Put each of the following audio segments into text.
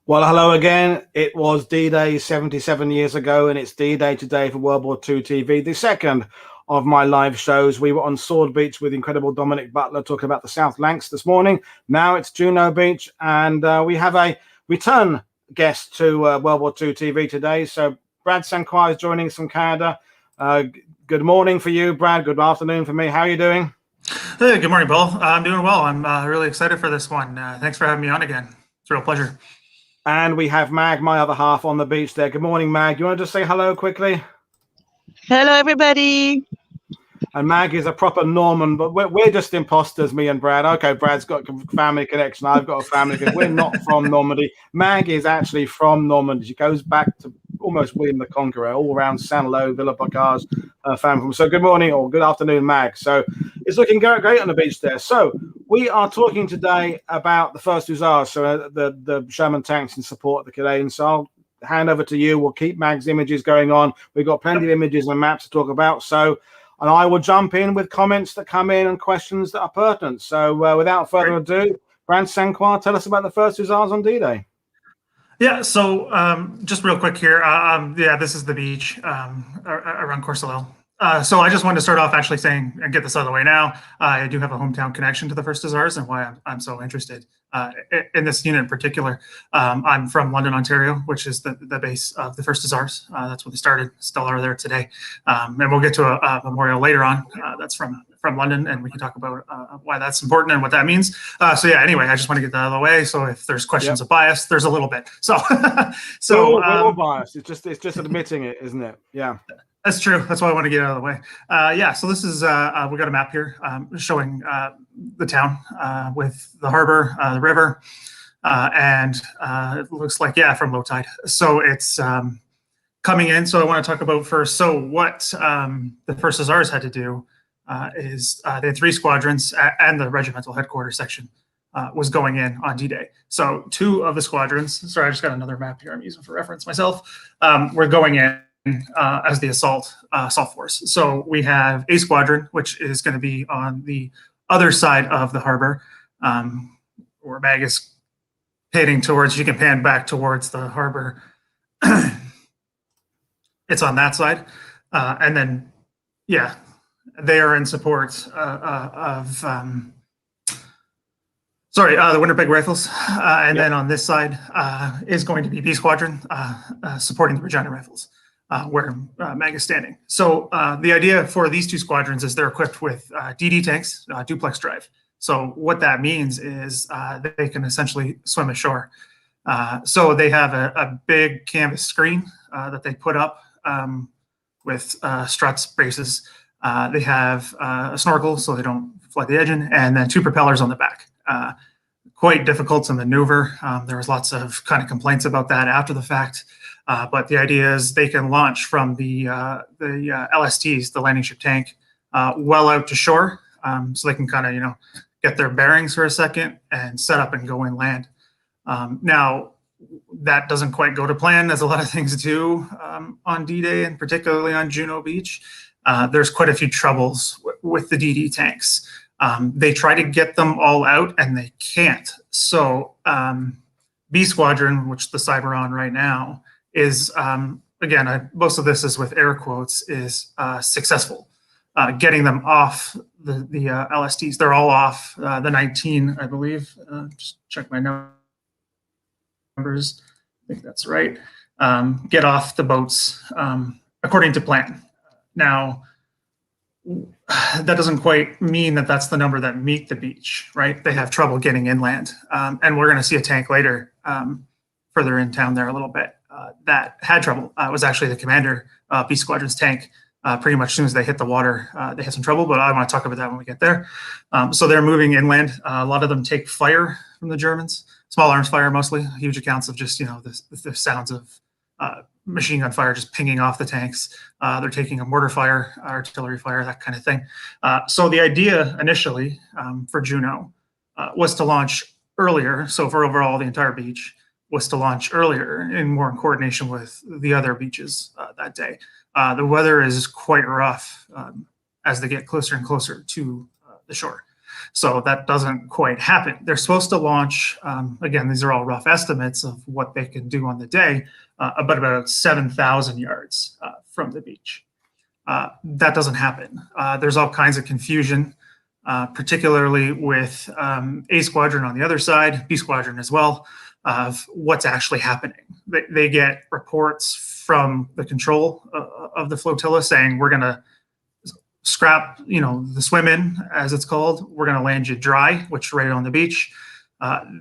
Well, hello again. It was D-Day 77 years ago, and it's D-Day today for World War II TV, the second of my live shows. We were on Sword Beach with incredible Dominic Butler talking about the South Lancs this morning. Now it's Juno Beach, and we have a return guest to World War II TV today. So Brad St.Croix is joining us from Canada. Good morning for you, Brad. Good afternoon for me. How are you doing? Hey, good morning, Paul. I'm doing well. I'm really excited for this one. Thanks for having me on again. It's a real pleasure. And we have Mag, my other half, on the beach there. Good morning, Mag. You want to just say hello quickly? Hello, everybody. And Mag is a proper Norman, but we're just imposters, me and Brad. Okay, Brad's got a family connection. I've got a family connection. We're not from Normandy. Mag is actually from Normandy. She goes back to almost William the Conqueror, all around Saint-Lô, Villa-Picard's family. So good morning or good afternoon, Mag. So it's looking great on the beach there. So we are talking today about the First Hussars, so the Sherman tanks in support of the Canadians. So I'll hand over to you. We'll keep Mag's images going on. We've got plenty of images and maps to talk about. And I will jump in with comments that come in and questions that are pertinent. So without further ado, Brad St.Croix, tell us about the First Hussars on D-Day. Yeah, so just real quick here. Yeah, this is the beach around Courseulles. So I just wanted to start off actually saying, and get this out of the way now, I do have a hometown connection to the First Hussars and why I'm so interested in this unit in particular. I'm from London, Ontario, which is the base of the First Hussars. That's where they started, still are there today. And we'll get to a memorial later on that's from London, and we can talk about why that's important and what that means. So yeah, anyway, I just want to get that out of the way. So if there's questions of bias, there's a little bit. So we're all biased. It's just admitting it, isn't it? Yeah. That's true. That's why I want to get out of the way. Yeah, so this is, we got a map here showing the town with the harbor, the river, and it looks like, yeah, from low tide. So it's coming in. So I want to talk about first. So what the First Hussars had to do is they had 3 squadrons and the regimental headquarters section was going in on D-Day. So 2 of the squadrons, sorry, I just got another map here I'm using for reference myself, were going in as the assault force. So we have A Squadron, which is going to be on the other side of the harbor, where Mag is heading towards. You can pan back towards the harbor. It's on that side, and then yeah, they are in support of the Winnipeg Rifles, and then on this side is going to be B Squadron supporting the Regina Rifles. Where Mag is standing. So the idea for these 2 squadrons is they're equipped with DD tanks, duplex drive. So what that means is they can essentially swim ashore. So they have a big canvas screen that they put up with struts, braces. They have a snorkel so they don't flood the engine, and then 2 propellers on the back. Quite difficult to maneuver. There was lots of kind of complaints about that after the fact. But the idea is they can launch from the LSTs, the landing ship tank, well out to shore, so they can kind of get their bearings for a second and set up and go inland. Now that doesn't quite go to plan, as a lot of things do on D-Day, and particularly on Juno Beach. There's quite a few troubles with the DD tanks. They try to get them all out and they can't. So B Squadron, which the side we're on right now, is, again, most of this is with air quotes, is successful. Getting them off the LSTs. They're all off the 19, I believe. Just check my numbers. I think that's right. Get off the boats according to plan. Now, that doesn't quite mean that that's the number that meet the beach, right? They have trouble getting inland. And we're going to see a tank later further in town there a little bit. That had trouble. It was actually the commander, B Squadron's tank. Pretty much as soon as they hit the water, they had some trouble, but I want to talk about that when we get there. So they're moving inland. A lot of them take fire from the Germans, small arms fire mostly, huge accounts of just, the sounds of machine gun fire just pinging off the tanks. They're taking a mortar fire, artillery fire, that kind of thing. So the idea initially for Juno was to launch earlier. So for overall the entire beach, was to launch earlier and more in coordination with the other beaches that day. The weather is quite rough as they get closer and closer to the shore. So that doesn't quite happen. They're supposed to launch, again, these are all rough estimates of what they can do on the day, about 7,000 yards from the beach. That doesn't happen. There's all kinds of confusion, particularly with A Squadron on the other side, B Squadron as well, of what's actually happening. They get reports from the control of the flotilla saying, we're going to scrap, the swim in, as it's called. We're going to land you dry, which right on the beach.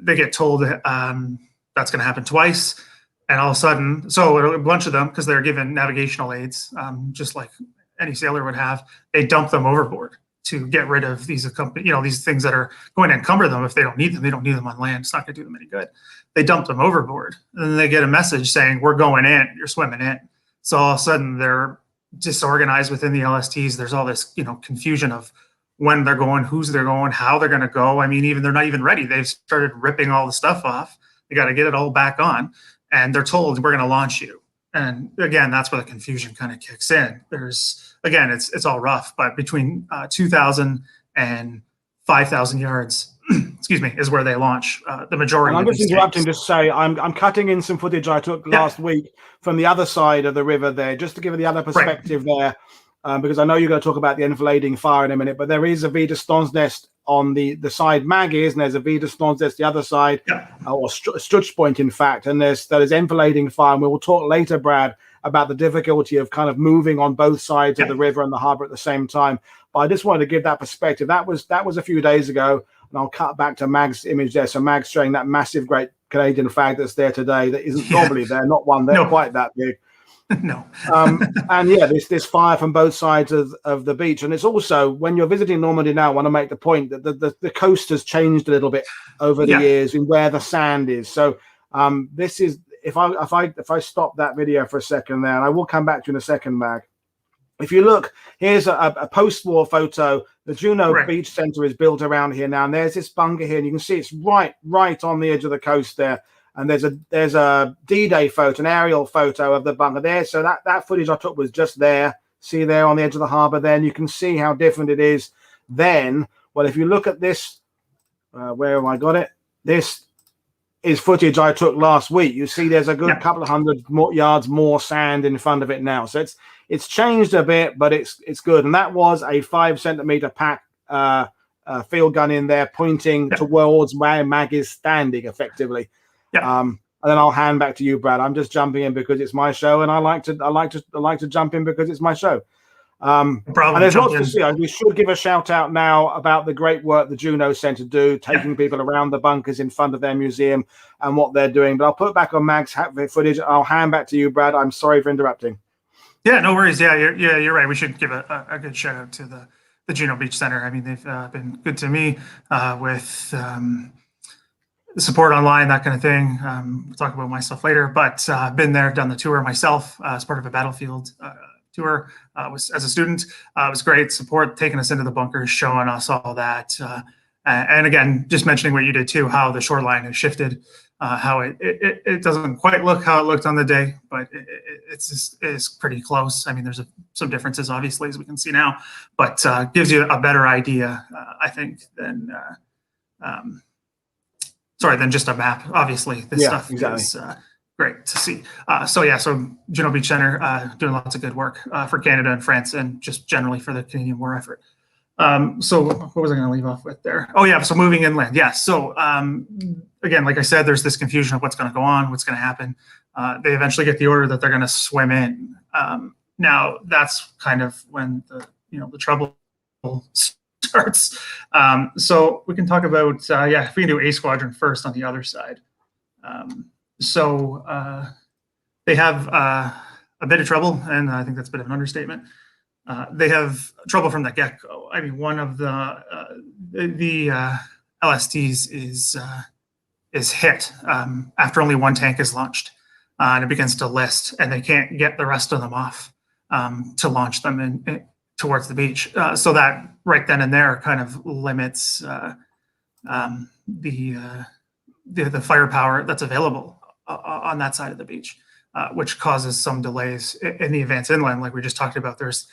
They get told that's going to happen twice. And all of a sudden, so a bunch of them, because they're given navigational aids, just like any sailor would have, they dump them overboard to get rid of these these things that are going to encumber them if they don't need them. They don't need them on land. It's not going to do them any good. They dump them overboard. And then they get a message saying, we're going in, you're swimming in. So all of a sudden they're disorganized within the LSTs. There's all this, confusion of when they're going, who's they're going, how they're going to go. I mean, even they're not even ready. They've started ripping all the stuff off. They got to get it all back on. And they're told, we're going to launch you. And again, that's where the confusion kind of kicks in. There's, again, it's all rough, but between 2,000 and 5,000 yards, excuse me, is where they launch the majority. And I'm just interrupting to say I'm cutting in some footage I took last week from the other side of the river there, just to give you the other perspective there, because I know you're going to talk about the enfilading fire in a minute, but there is a V de Stonsnest on the side Mag is, and there's a V de Stonsnest the other side, or Stutch Point, in fact, and there's enfilading fire, and we will talk later, Brad, about the difficulty of kind of moving on both sides of the river and the harbour at the same time. But I just wanted to give that perspective. That was a few days ago, and I'll cut back to Mag's image there. So Mag's showing that massive, great Canadian flag that's there today that isn't normally there, not one that's quite that big. No. And yeah, this fire from both sides of the beach. And it's also, when you're visiting Normandy now, I want to make the point that the coast has changed a little bit over the years in where the sand is. So this is, if I stop that video for a second there, and I will come back to you in a second, Mag. If you look, here's a post-war photo. The Juno Beach Center is built around here now, and there's this bunker here, and you can see it's right on the edge of the coast there. And there's a D-Day photo, an aerial photo of the bunker there. So that footage I took was just there. See there on the edge of the harbour there, and you can see how different it is then. Well, if you look at this, where have I got it? This is footage I took last week. You see there's a good couple of hundred yards more sand in front of it now. So it's changed a bit, but it's good. And that was a 5 centimeter pack field gun in there, pointing towards where Mag is standing effectively. And then I'll hand back to you, Brad. I'm just jumping in because it's my show, and I like to jump in because it's my show. And there's lots to see. We should give a shout out now about the great work the Juno Center do, taking people around the bunkers in front of their museum and what they're doing. But I'll put it back on Mag's footage. I'll hand back to you, Brad. I'm sorry for interrupting. Yeah, no worries. You're right. We should give a good shout out to the Juno Beach Center. I mean, they've been good to me with support online, that kind of thing. We'll talk about my stuff later, but I've been there, done the tour myself as part of a battlefield tour. Was as a student. It was great support, taking us into the bunkers, showing us all that. And again, just mentioning what you did too, how the shoreline has shifted, how it doesn't quite look how it looked on the day, but it's pretty close. I mean, there's some differences, obviously, as we can see now, but gives you a better idea, I think, than just a map. Obviously, this stuff is great to see. So Juno Beach Center doing lots of good work for Canada and France, and just generally for the Canadian war effort. So what was I going to leave off with there? Oh yeah, so moving inland. Yeah. So again, like I said, there's this confusion of what's going to go on, what's going to happen. They eventually get the order that they're going to swim in. Now that's kind of when the trouble starts. So we can talk about if we can do A Squadron first on the other side. They have a bit of trouble, and I think that's a bit of an understatement. They have trouble from the get-go. I mean, one of the LSTs is hit after only one tank is launched, and it begins to list, and they can't get the rest of them off to launch them towards the beach. So that right then and there kind of limits the firepower that's available on that side of the beach, which causes some delays in the advance inland, like we just talked about. There's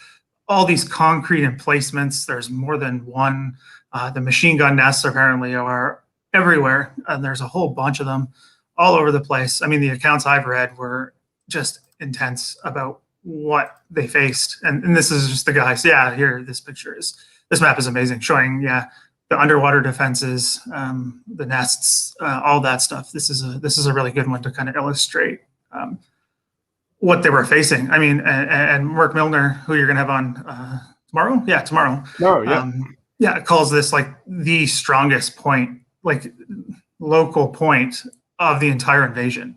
all these concrete emplacements. There's more than one The machine gun nests apparently are everywhere, and there's a whole bunch of them all over the place. I mean, the accounts I've read were just intense about what they faced. And this is just the guys. Yeah, here, this map is amazing, showing, yeah, the underwater defenses, the nests, all that stuff. This is a really good one to kind of illustrate what they were facing. I mean, and Mark Milner, who you're going to have on tomorrow? Yeah, tomorrow. Oh, yeah. Yeah, calls this like the strongest point, like local point of the entire invasion.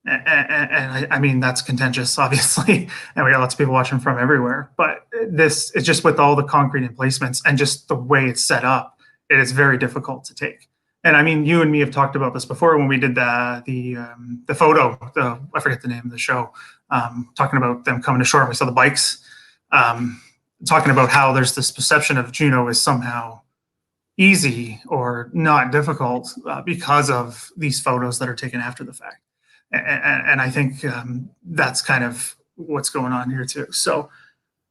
And I mean, that's contentious, obviously, and we got lots of people watching from everywhere. But this is just with all the concrete emplacements and just the way it's set up, it is very difficult to take. And I mean, you and me have talked about this before when we did the photo. I forget the name of the show. Talking about them coming ashore, and we saw the bikes. Talking about how there's this perception of Juno is somehow easy or not difficult because of these photos that are taken after the fact. And I think that's kind of what's going on here too. So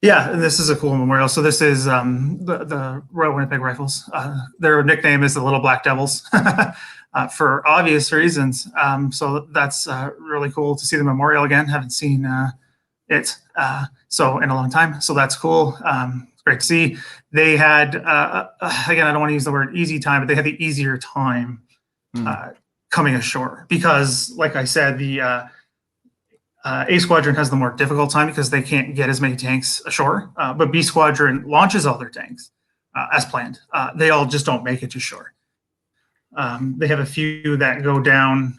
yeah, this is a cool memorial. So this is the Royal Winnipeg Rifles. Their nickname is the Little Black Devils for obvious reasons. So that's really cool to see the memorial again. Haven't seen it so in a long time. So that's cool. It's great to see. They had, again, I don't want to use the word easy time, but they had the easier time coming ashore because, like I said, the A Squadron has the more difficult time because they can't get as many tanks ashore. But B Squadron launches all their tanks as planned. They all just don't make it to shore. They have a few that go down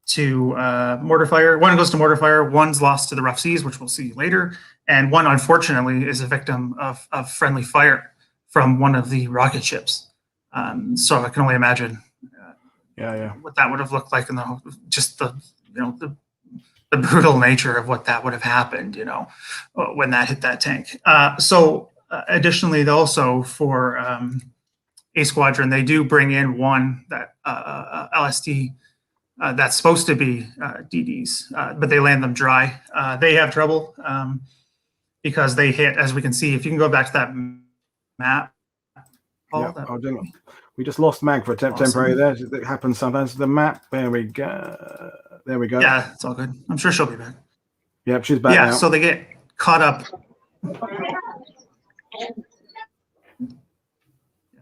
to mortar fire. One goes to mortar fire. One's lost to the rough seas, which we'll see later. And one, unfortunately, is a victim of friendly fire from one of the rocket ships. So I can only imagine what that would have looked like in the brutal nature of what that would have happened, when that hit that tank. Additionally, also for A Squadron, they do bring in one that LSD that's supposed to be DDs, but they land them dry. They have trouble because they hit, as we can see, if you can go back to that map. We just lost Mag for a temporary there. It happens sometimes. The map, there we go. There we go. Yeah, it's all good. I'm sure she'll be back. Yep, she's back now. So they get caught up. There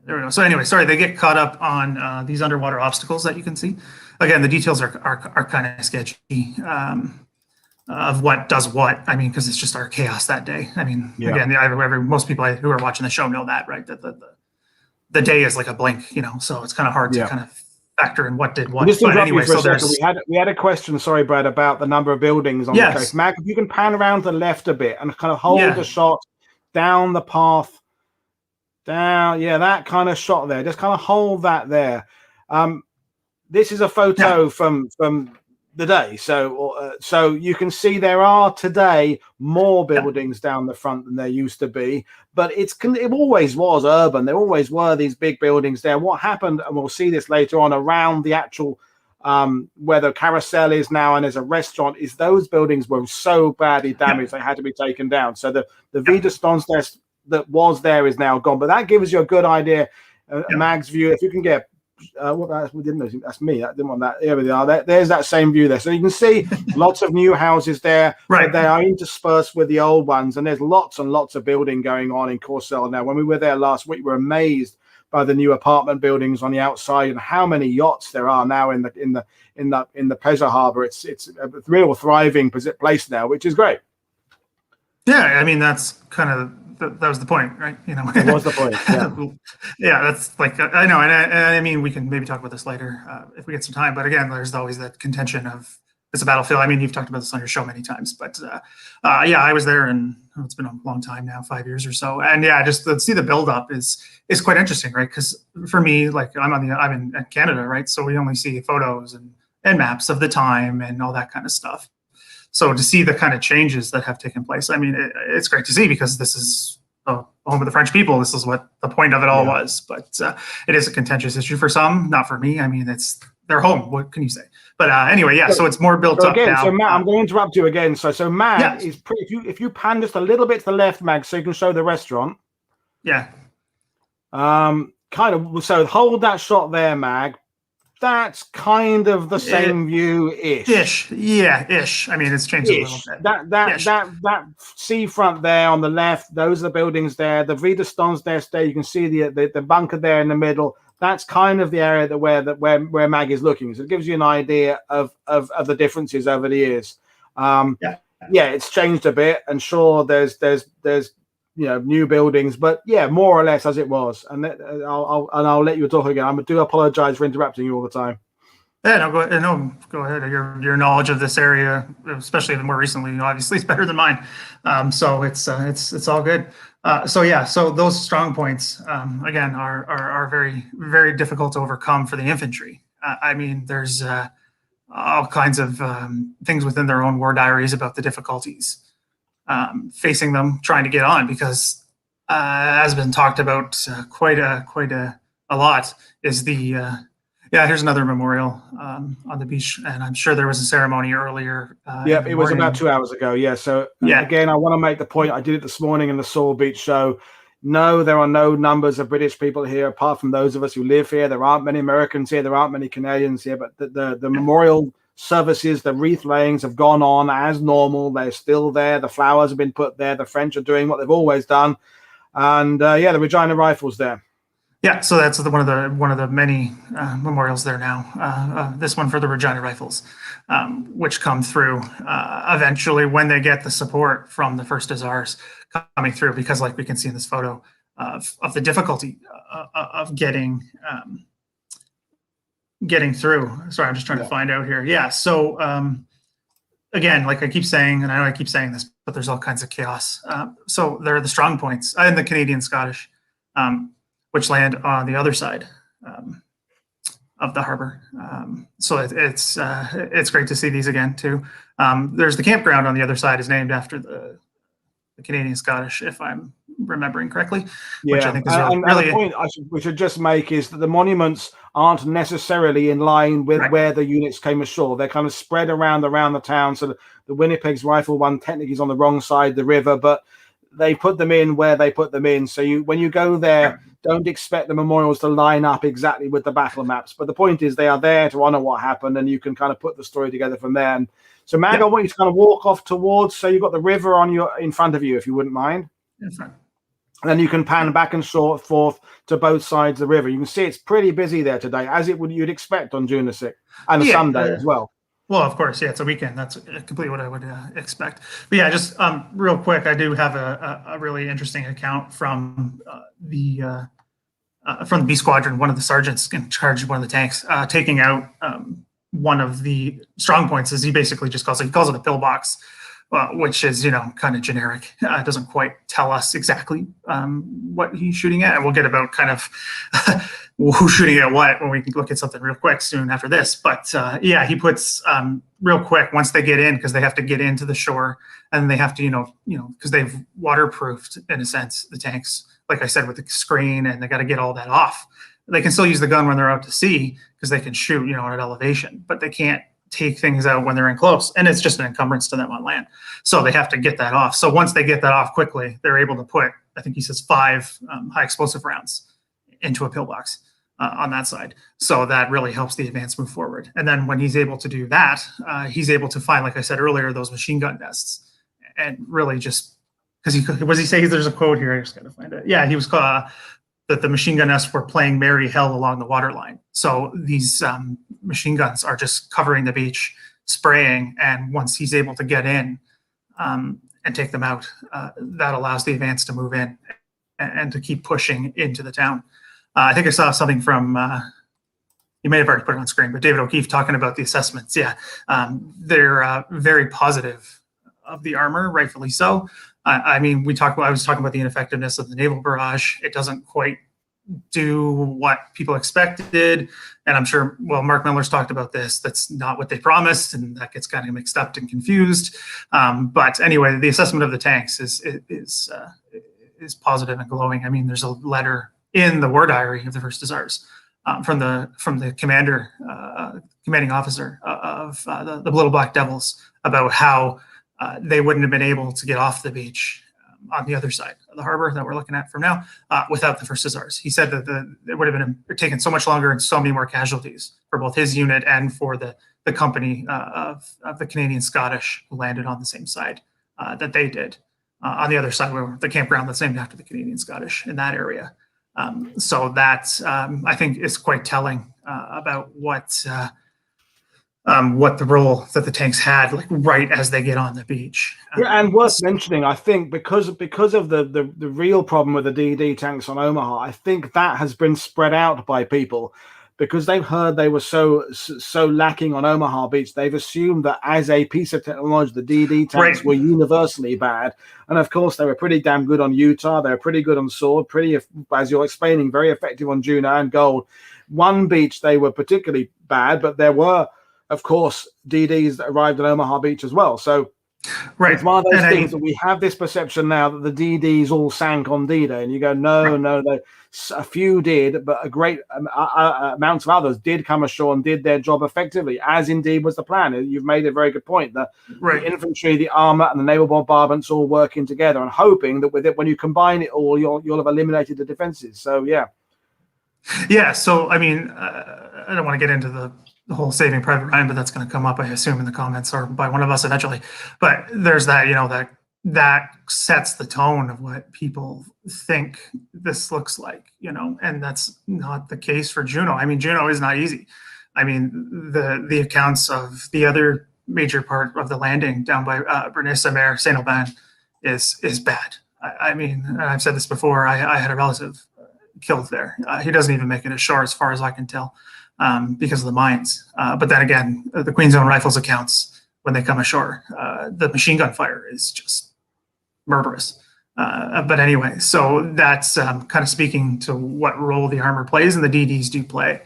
we go. So anyway, sorry, they get caught up on these underwater obstacles that you can see. Again, the details are kind of sketchy of what does what. I mean, because it's just our chaos that day. I mean, again, most people who are watching the show know that, right? That the day is like a blink, so it's kind of hard to kind of factor in what did what. But anyway, so we had a question, sorry, Brad, about the number of buildings on the coast. Mag, if you can pan around to the left a bit and kind of hold the shot down the path, down, that kind of shot there. Just kind of hold that there. This is a photo from the day, so you can see there are today more buildings down the front than there used to be, but it always was urban. There always were these big buildings there. What happened, and we'll see this later on, around the actual where the carousel is now and there's a restaurant, is those buildings were so badly damaged they had to be taken down. So the Vida Stonsnest that was there is now gone, but that gives you a good idea, Mag's view. If you can get we didn't know, that's me. I didn't want that. There we are. There's that same view there. So you can see lots of new houses there. Right. They are interspersed with the old ones, and there's lots and lots of building going on in Courseulles now. When we were there last week, we were amazed by the new apartment buildings on the outside and how many yachts there are now in the pleasure harbour. It's a real thriving place now, which is great. Yeah, I mean that's kind of. That was the point, right? It was the point. Yeah, that's like I know, and I mean we can maybe talk about this later if we get some time. But again, there's always that contention of it's a battlefield. I mean, you've talked about this on your show many times, but I was there, and it's been a long time now, 5 years or so, and just to see the buildup is quite interesting, right? Because for me, like I'm in Canada, right? So we only see photos and maps of the time and all that kind of stuff. So to see the kind of changes that have taken place, I mean, it's great to see because this is the home of the French people. This is what the point of it all was. But it is a contentious issue for some, not for me. I mean, it's their home. What can you say? But anyway, so it's more built up now. So Matt, I'm going to interrupt you again. So Mag is pretty. If you pan just a little bit to the left, Mag, so you can show the restaurant. Yeah. Kind of. So hold that shot there, Mag. That's kind of the same view-ish. Yeah, ish. I mean, it's changed a little bit. That seafront there on the left, those are the buildings there. The Vida Stones there, you can see the bunker there in the middle. That's kind of the area that where Mag is looking. So it gives you an idea of the differences over the years. Yeah, it's changed a bit, and sure, there's new buildings, but yeah, more or less as it was. And I'll let you talk again. I do apologize for interrupting you all the time. Yeah, go ahead. Your knowledge of this area, especially more recently, obviously, is better than mine. So it's all good. So those strong points again are very, very difficult to overcome for the infantry. I mean, there's all kinds of things within their own war diaries about the difficulties facing them trying to get on, because has been talked about quite a lot, is the here's another memorial on the beach, and I'm sure there was a ceremony earlier. It was about 2 hours ago. So again, I want to make the point, I did it this morning in the Courseulles Beach show. No, there are no numbers of British people here apart from those of us who live here. There aren't many Americans here, there aren't many Canadians here, but the memorial services, the wreath layings have gone on as normal. They're still there. The flowers have been put there. The French are doing what they've always done, and the Regina Rifles there. Yeah, so that's one of the many memorials there now. This one for the Regina Rifles, which come through eventually when they get the support from the First Hussars coming through, because like we can see in this photo of the difficulty of getting through. Sorry, I'm just trying to find out here. Yeah, so again, like I keep saying, and I know I keep saying this, but there's all kinds of chaos. So there are the strong points and the Canadian Scottish, which land on the other side of the harbor. So it's great to see these again too. There's the campground on the other side is named after the Canadian Scottish, if I'm remembering correctly. Which I think is really the point we should just make is that the monuments aren't necessarily in line with where the units came ashore. They're kind of spread around the town. So the Winnipeg's rifle one technically is on the wrong side of the river, but they put them in where they put them in. So when you go there, don't expect the memorials to line up exactly with the battle maps. But the point is they are there to honor what happened, and you can kind of put the story together from there. And so, Mag, I want you to kind of walk off towards, so you've got the river in front of you, if you wouldn't mind. In front. And then you can pan back and forth to both sides of the river. You can see it's pretty busy there today, as you'd expect on June the 6th, and a Sunday as well. Well, of course, it's a weekend. That's completely what I would expect. But yeah, just real quick, I do have a really interesting account from the B Squadron. One of the sergeants in charge of one of the tanks taking out one of the strong points, as he basically just calls it a pillbox, which is kind of generic. It doesn't quite tell us exactly what he's shooting at, and we'll get about kind of who's shooting at what when we can look at something real quick soon after this. But he puts real quick once they get in, because they have to get into the shore, and they have to because they've waterproofed in a sense the tanks, like I said, with the screen, and they got to get all that off. They can still use the gun when they're out to sea because they can shoot at elevation, but they can't take things out when they're in close, and it's just an encumbrance to them on land. So they have to get that off. So once they get that off quickly, they're able to put, I think he says 5 high explosive rounds into a pillbox on that side. So that really helps the advance move forward. And then when he's able to do that, he's able to find, like I said earlier, those machine gun nests, and really just because he say there's a quote here. I just got to find it. Yeah, he was that the machine gun nests were playing merry hell along the waterline. So these machine guns are just covering the beach, spraying, and once he's able to get in and take them out, that allows the advance to move in and to keep pushing into the town. I think I saw something from, you may have already put it on screen, but David O'Keefe talking about the assessments. Yeah, they're very positive of the armor, rightfully so. I mean, I was talking about the ineffectiveness of the naval barrage. It doesn't quite do what people expected. And I'm sure, Mark Miller's talked about this. That's not what they promised, and that gets kind of mixed up and confused. But anyway, the assessment of the tanks is positive and glowing. I mean, there's a letter in the war diary of the First Hussars from the commanding officer of the Little Black Devils about how they wouldn't have been able to get off the beach on the other side of the harbor that we're looking at from now, without the First Hussars. He said that it would have been taken so much longer and so many more casualties for both his unit and for the company of the Canadian Scottish who landed on the same side that they did. On the other side, where the campground that's named after the Canadian Scottish in that area. So that I think is quite telling about what the role that the tanks had, like right as they get on the beach. Yeah, and worth mentioning, I think, because of the real problem with the DD tanks on Omaha, I think that has been spread out by people because they've heard they were so lacking on Omaha Beach. They've assumed that as a piece of technology, the DD tanks were universally bad, and of course they were pretty damn good on Utah. They were pretty good on Sword, pretty, as you're explaining, very effective on Juno and Gold. One beach they were particularly bad, but there were, of course, DDs that arrived at Omaha Beach as well. So it's one of those things that we have this perception now that the DDs all sank on D-Day, and you go, no, a few did, but a great amount of others did come ashore and did their job effectively, as indeed was the plan. You've made a very good point. The infantry, the armor, and the naval bombardments all working together and hoping that with it, when you combine it all, you'll have eliminated the defenses. So yeah. So I mean, I don't want to get into the whole Saving Private Ryan, but that's going to come up, I assume, in the comments or by one of us eventually. But there's that, that sets the tone of what people think this looks like, and that's not the case for Juno. I mean, Juno is not easy. I mean, the accounts of the other major part of the landing down by Bernice-Mer, Saint-Aubin is bad. I mean, and I've said this before, I had a relative killed there. He doesn't even make it ashore as far as I can tell. Because of the mines. But then again, the Queen's Own Rifles accounts, when they come ashore, the machine gun fire is just murderous. But anyway, so that's kind of speaking to what role the armor plays and the DDs do play,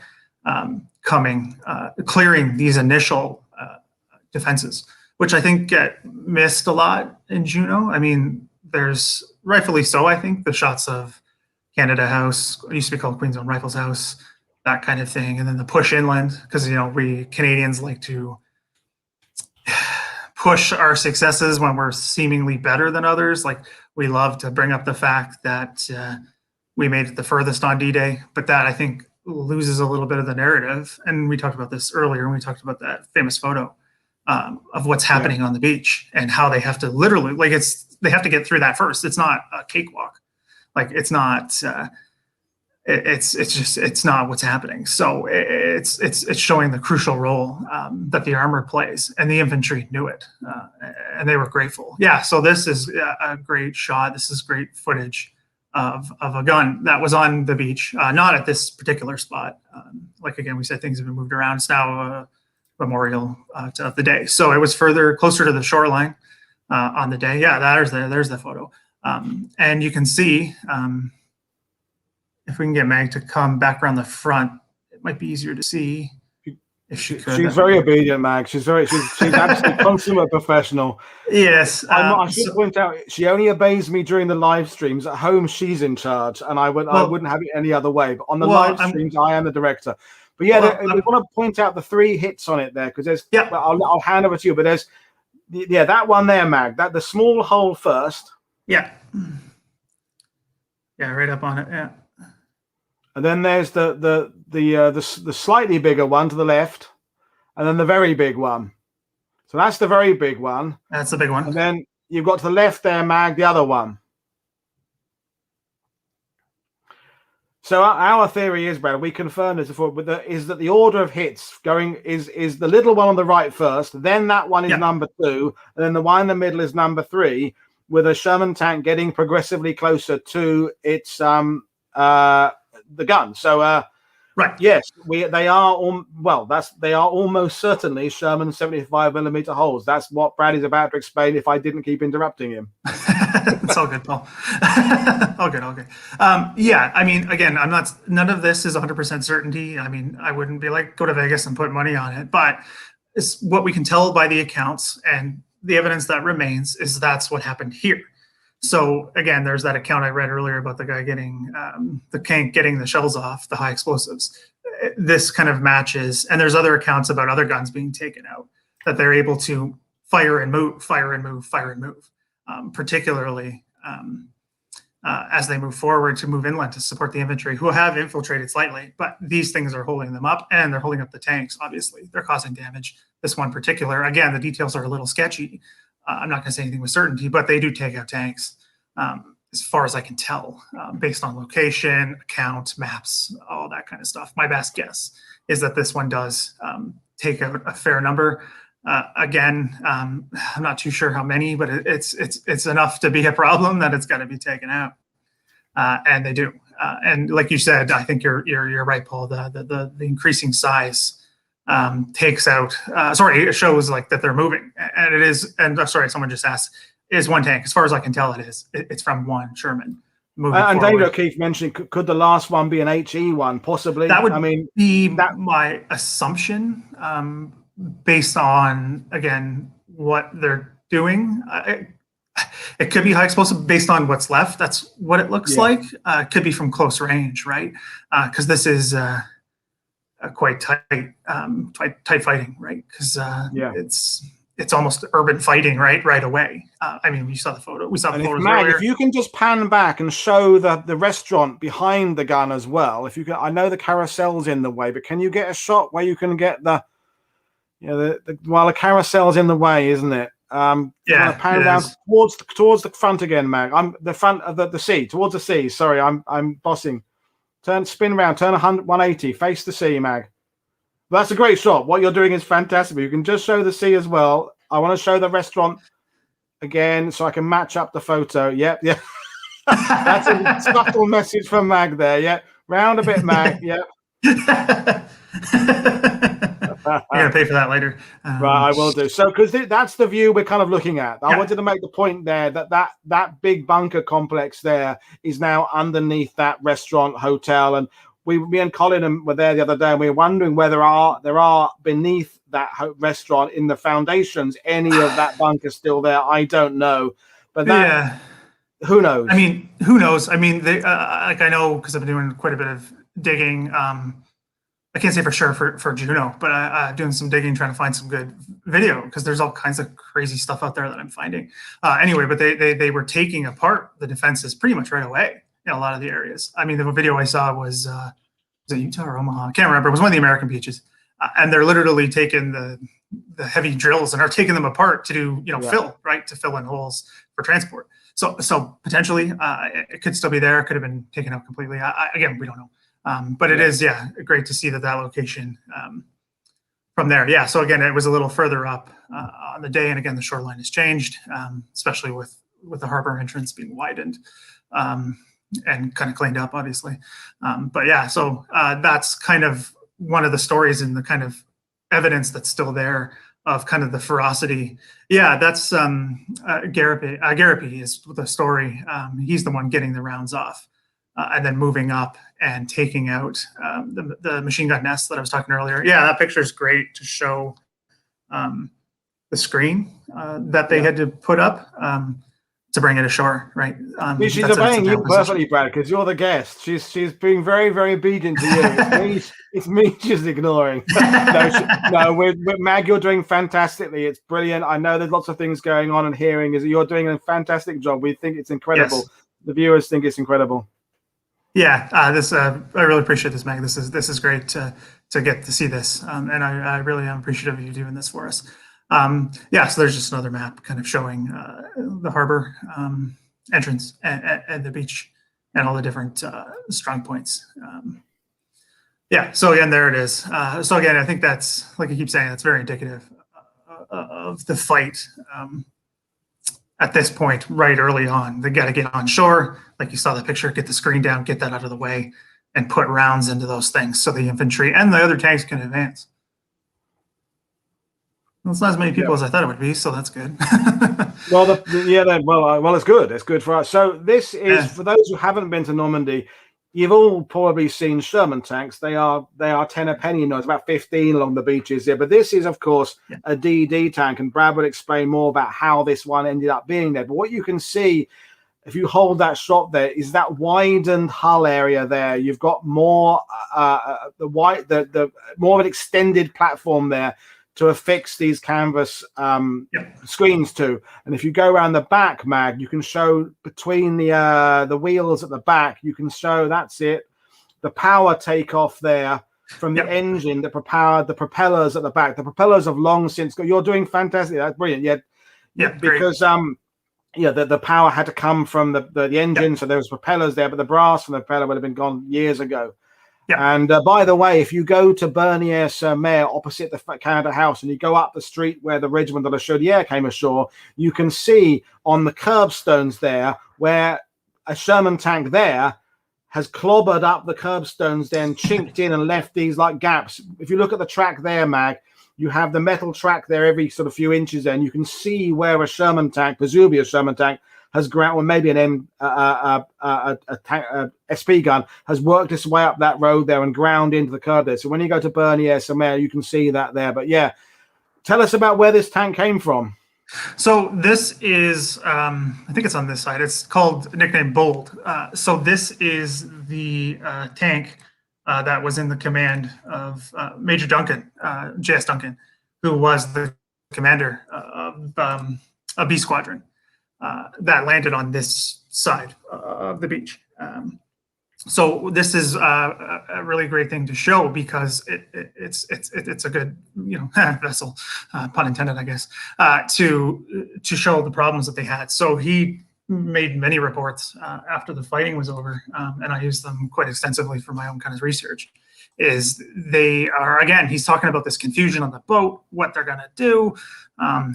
clearing these initial defenses, which I think get missed a lot in Juno. I mean, there's rightfully so, I think, the shots of Canada House, it used to be called Queen's Own Rifles House, that kind of thing, and then the push inland, because we Canadians like to push our successes when we're seemingly better than others. Like, we love to bring up the fact that we made it the furthest on D-Day, but that, I think, loses a little bit of the narrative. And we talked about this earlier when we talked about that famous photo of what's happening on the beach and how they have to literally, they have to get through that first. It's not a cakewalk. Like, it's not it's not what's happening. So it's showing the crucial role that the armor plays, and the infantry knew it, and they were grateful. Yeah. So this is a great shot. This is great footage of a gun that was on the beach, not at this particular spot. Like, again, we said things have been moved around. It's now a memorial of the day. So it was closer to the shoreline on the day. Yeah, there's the photo, and you can see. If we can get Mag to come back around the front, it might be easier to see. If she could. She's very obedient, Mag. She's absolutely consummate professional. Yes. I should point out, she only obeys me during the live streams. At home, she's in charge, and I wouldn't have it any other way. But on the live streams, I am the director. But yeah, I want to point out the 3 hits on it there, because there's. Yeah. I'll hand over to you, but there's. Yeah, that one there, Mag. That the small hole first. Yeah. Yeah, right up on it. Yeah. And then there's the slightly bigger one to the left, and then the very big one. So that's the very big one. That's the big one. And then you've got to the left there, Mag, the other one. So our theory is, Brad, we confirmed this before, is that the order of hits is the little one on the right first, then that one is number 2, and then the one in the middle is number 3, with a Sherman tank getting progressively closer to its the gun. So right, yes, they are almost certainly Sherman 75mm holes. That's what Brad is about to explain if I didn't keep interrupting him. It's all good, Paul. all good. Yeah, I mean, again, none of this is 100% certainty. I mean, I wouldn't be like, go to Vegas and put money on it, but it's what we can tell by the accounts, and the evidence that remains is that's what happened here. So again, there's that account I read earlier about the guy getting getting the shells off, the high explosives. This kind of matches, and there's other accounts about other guns being taken out, that they're able to fire and move, particularly as they move forward to move inland to support the infantry, who have infiltrated slightly, but these things are holding them up, and they're holding up the tanks. Obviously, they're causing damage. This one particular, again, the details are a little sketchy. I'm not going to say anything with certainty, but they do take out tanks, as far as I can tell, based on location, account, maps, all that kind of stuff. My best guess is that this one does take out a fair number. Again, I'm not too sure how many, but it's enough to be a problem that it's got to be taken out, and they do. And like you said, I think you're right, Paul. The increasing size takes out. It shows like that they're moving, and it is. And sorry, someone just asked, is one tank? As far as I can tell, it is. It's from one Sherman. And David O'Keefe mentioned, could the last one be an HE one? Possibly. That would be my assumption. Based on, again, what they're doing. It could be high explosive based on what's left. That's what it looks like. It could be from close range, right? Because this is quite tight fighting, right? Because it's almost urban fighting, right away. I mean, we saw the photo. We saw the photos earlier. If you can just pan back and show the restaurant behind the gun as well. If you can, I know the carousel's in the way, but can you get a shot where you can get the while the carousel's in the way, isn't it? Pan down towards the front again, Mag. I'm the front of the sea, towards the sea. Sorry, I'm bossing. Spin around, turn 180, face the sea, Mag. That's a great shot. What you're doing is fantastic. You can just show the sea as well. I want to show the restaurant again so I can match up the photo. Yep. That's a subtle message from Mag there. Yeah, round a bit, Mag. Yep. You're gonna pay for that later. Right, I will do. So, because that's the view we're kind of looking at. I wanted to make the point there that big bunker complex there is now underneath that restaurant hotel, and me and Colin were there the other day, and we were wondering whether there are beneath that restaurant in the foundations any of that bunker still there. I don't know, but who knows? I mean, who knows? I mean, they I know because I've been doing quite a bit of digging. I can't say for sure for Juno, but I'm doing some digging, trying to find some good video because there's all kinds of crazy stuff out there that I'm finding. Anyway, but they were taking apart the defenses pretty much right away in a lot of the areas. I mean, the video I saw was it Utah or Omaha? I can't remember. It was one of the American beaches, and they're literally taking the heavy drills and are taking them apart to do to fill in holes for transport. So potentially it could still be there. It could have been taken out completely. Again, we don't know. But it is, great to see that location from there. Yeah, so again, it was a little further up on the day, and again, the shoreline has changed, especially with the harbor entrance being widened and kind of cleaned up, obviously. But yeah, so that's kind of one of the stories and the kind of evidence that's still there of kind of the ferocity. Yeah, that's Garapi is the story. He's the one getting the rounds off. And then moving up and taking out the machine gun nest that I was talking earlier. Yeah, that picture is great to show the screen that they had to put up to bring it ashore, right? She's obeying you perfectly, Brad, because you're the guest. She's being very, very obedient to you. It's me she's ignoring. No, with Mag, you're doing fantastically. It's brilliant. I know there's lots of things going on and hearing. You're doing a fantastic job. We think it's incredible. Yes. The viewers think it's incredible. Yeah, I really appreciate this, Mag. This is great to get to see this, and I really am appreciative of you doing this for us. So there's just another map kind of showing the harbor entrance and the beach and all the different strong points. So again, there it is. So again, I think that's, like I keep saying, that's very indicative of the fight. At this point, right early on, they got to get on shore, like you saw the picture, get the screen down, get that out of the way, and put rounds into those things so the infantry and the other tanks can advance. Well, it's not as many people as I thought it would be, so that's good. Well, it's good. It's good for us. So this is for those who haven't been to Normandy. You've all probably seen Sherman tanks. They are 10 a penny. It's about 15 along the beaches here. But this is, of course, a DD tank, and Brad will explain more about how this one ended up being there. But what you can see, if you hold that shot there, is that widened hull area there. You've got more more of an extended platform there to affix these canvas screens to. And if you go around the back, Mag, you can show between the wheels at the back, you can show, that's it, the power takeoff there from the engine, the propellers at the back. The propellers have long since gone. You're doing fantastic. That's brilliant. Because the power had to come from the engine, so there was propellers there, but the brass from the propeller would have been gone years ago. And by the way, if you go to Bernier-sur-Mer opposite the Canada House and you go up the street where the regiment de la Chaudière came ashore, you can see on the curbstones there where a Sherman tank there has clobbered up the curbstones, then chinked in and left these like gaps. If you look at the track there, Mag, you have the metal track there every sort of few inches there, and you can see where a Sherman tank, presumably a Sherman tank, has ground, or maybe an SP gun, has worked its way up that road there and ground into the curb there. So when you go to Bernier-sur-Mer, you can see that there. But yeah, tell us about where this tank came from. So this is, I think it's on this side. It's called, nicknamed Bold. So this is the tank that was in the command of Major Duncan, J.S. Duncan, who was the commander of a B Squadron that landed on this side of the beach. So this is a really great thing to show because it's a good vessel, pun intended, I guess, to show the problems that they had. So he made many reports after the fighting was over, and I used them quite extensively for my own kind of research. Is they are, again, he's talking about this confusion on the boat, what they're gonna do.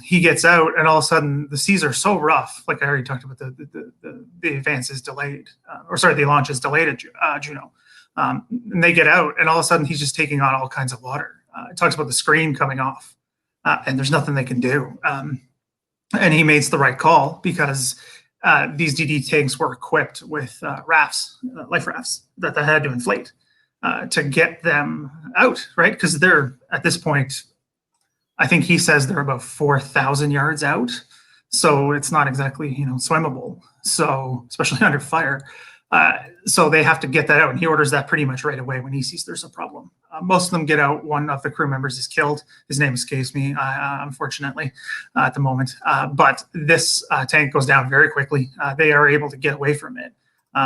He gets out, and all of a sudden the seas are so rough. Like I already talked about, the advance is delayed, the launch is delayed at Juno. And they get out, and all of a sudden he's just taking on all kinds of water. It talks about the screen coming off, and there's nothing they can do. And he makes the right call because these DD tanks were equipped with rafts, life rafts that they had to inflate to get them out, right? Because they're, at this point, I think he says they're about 4,000 yards out. So it's not exactly, swimmable. So, especially under fire. So they have to get that out. And he orders that pretty much right away when he sees there's a problem. Most of them get out. One of the crew members is killed. His name escapes me, unfortunately, at the moment. But this tank goes down very quickly. They are able to get away from it.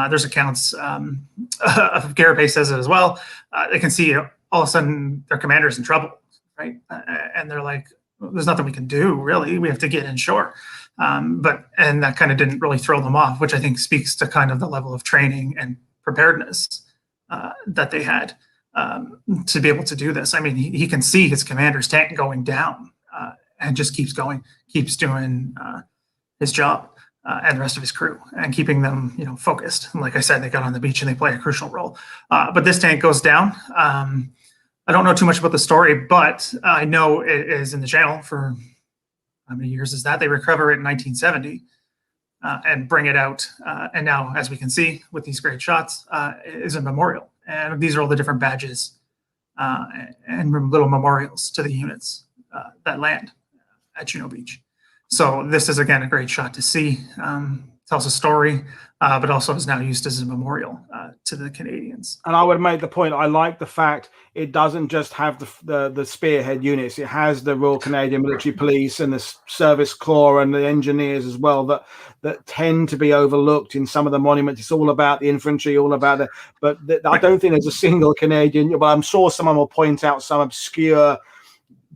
There's accounts, Garibay says it as well. They can see all of a sudden their commander's in trouble, right? And they're like, there's nothing we can do, really. We have to get inshore. And that kind of didn't really throw them off, which I think speaks to kind of the level of training and preparedness that they had to be able to do this. I mean, he can see his commander's tank going down and just keeps going, keeps doing his job. And the rest of his crew, and keeping them, focused. And like I said, they got on the beach and they play a crucial role. But this tank goes down. I don't know too much about the story, but I know it is in the channel for how many years is that? They recover it in 1970 and bring it out. And now, as we can see with these great shots, is a memorial. And these are all the different badges and little memorials to the units that land at Juno Beach. So this is, again, a great shot to see. Tells a story, but also is now used as a memorial to the Canadians. And I would make the point, I like the fact it doesn't just have the spearhead units. It has the Royal Canadian Military Police and the Service Corps and the engineers as well that tend to be overlooked in some of the monuments. It's all about the infantry, all about it. But I don't think there's a single Canadian, but I'm sure someone will point out some obscure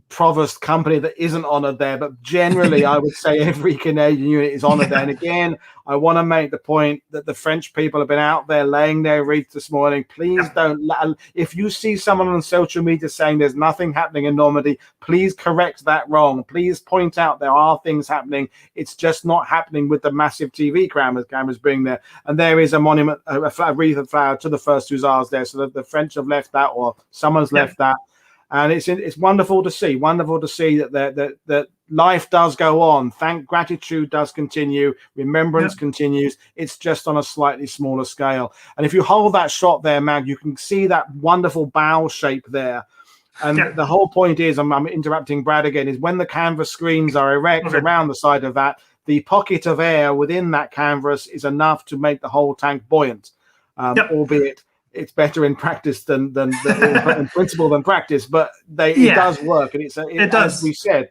Provost company that isn't honored there, but generally I would say every Canadian unit is honored there. And again, I want to make the point that the French people have been out there laying their wreath this morning. Please don't, if you see someone on social media saying there's nothing happening in Normandy, please correct that wrong. Please point out there are things happening. It's just not happening with the massive TV cameras being there. And there is a monument, a wreath of flower to the First Hussars there. So the French have left that, or someone's left that. And it's wonderful to see that life does go on. Gratitude does continue. Remembrance continues. It's just on a slightly smaller scale. And if you hold that shot there, Mag, you can see that wonderful bow shape there. And the whole point is, I'm interrupting Brad again, is when the canvas screens are erect around the side of that, the pocket of air within that canvas is enough to make the whole tank buoyant, albeit it's better in practice than in principle than practice. But it does work, and it does. As we said,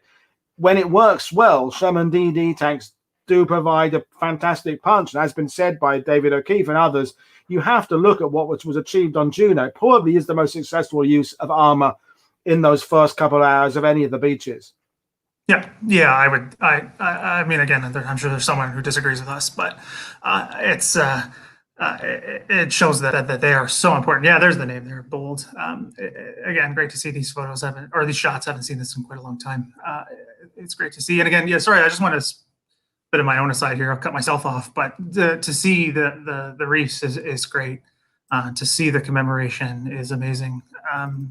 when it works well, Sherman DD tanks do provide a fantastic punch. And as been said by David O'Keefe and others, you have to look at what was achieved on Juno. It probably is the most successful use of armor in those first couple of hours of any of the beaches. Yeah, I would. I mean, again, I'm sure there's someone who disagrees with us, but it shows that they are so important. Yeah, there's the name there, bold. Again, great to see these photos. These shots. Haven't seen this in quite a long time. It's great to see. And again, sorry, I just want to bit of my own aside here. I'll cut myself off, but to see the wreaths is great. To see the commemoration is amazing.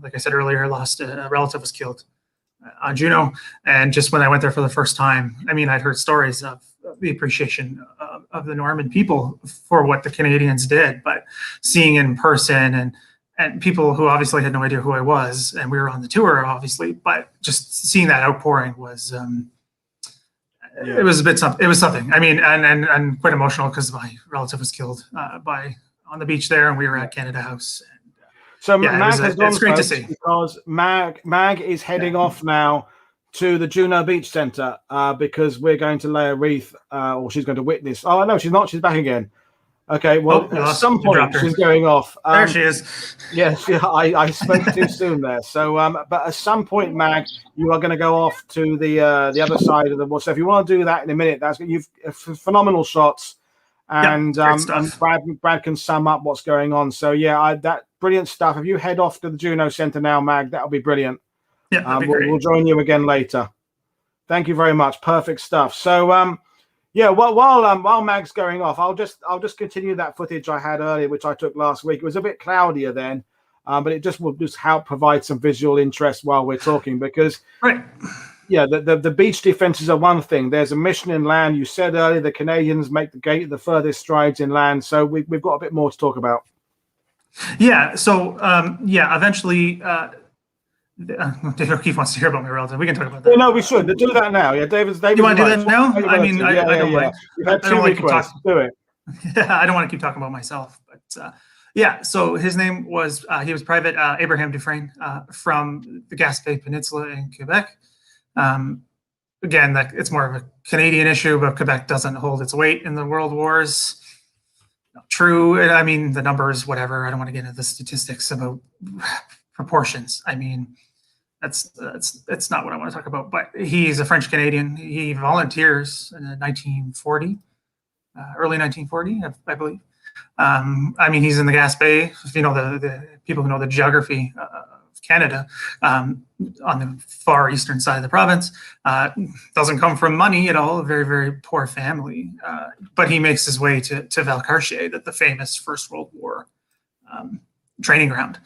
Like I said earlier, I lost a relative was killed on Juno, and just when I went there for the first time, I mean, I'd heard stories of the appreciation of the Norman people for what the Canadians did, but seeing in person and people who obviously had no idea who I was, and we were on the tour, obviously, but just seeing that outpouring was it was a bit something. It was something. I mean, and quite emotional because my relative was killed on the beach there, and we were at Canada House. So Mag has gone, it's great to see, because Mag is heading off now to the Juno Beach Center because we're going to lay a wreath, or she's going to witness. Oh no, she's not. She's back again. Okay, well, at some point she's going off. There she is. Yes, I spoke too soon there. So, but at some point, Mag, you are going to go off to the other side of the wall. So if you want to do that in a minute, you've phenomenal shots. And Brad can sum up what's going on. So yeah, that brilliant stuff. If you head off to the Juno Center now, Mag, that'll be brilliant. Yeah, that'd be great. We'll join you again later. Thank you very much. Perfect stuff. So yeah, while Mag's going off, I'll just continue that footage I had earlier, which I took last week. It was a bit cloudier then, but it will just help provide some visual interest while we're talking because. Right. Yeah, the beach defenses are one thing. There's a mission inland. You said earlier the Canadians make the furthest strides inland. So we've got a bit more to talk about. Yeah. So eventually, David O'Keefe wants to hear about my relative. We can talk about that. Yeah, no, we should do that now. Yeah, David. You want to do that now? I mean, I don't mind. You've had two requests. Do it. Yeah, I don't want to keep talking about myself, but yeah. So his name was he was Private Abraham Dufresne from the Gaspé Peninsula in Quebec. Again, it's more of a Canadian issue, but Quebec doesn't hold its weight in the world wars. Not true. I mean, the numbers, whatever. I don't want to get into the statistics about proportions. I mean, that's not what I want to talk about. But he's a French Canadian. He volunteers in 1940, early 1940, I believe. I mean, he's in the Gaspé. If you know the people who know the geography Canada, on the far eastern side of the province, doesn't come from money at all, a very, very poor family. But he makes his way to Valcartier, the famous First World War training ground,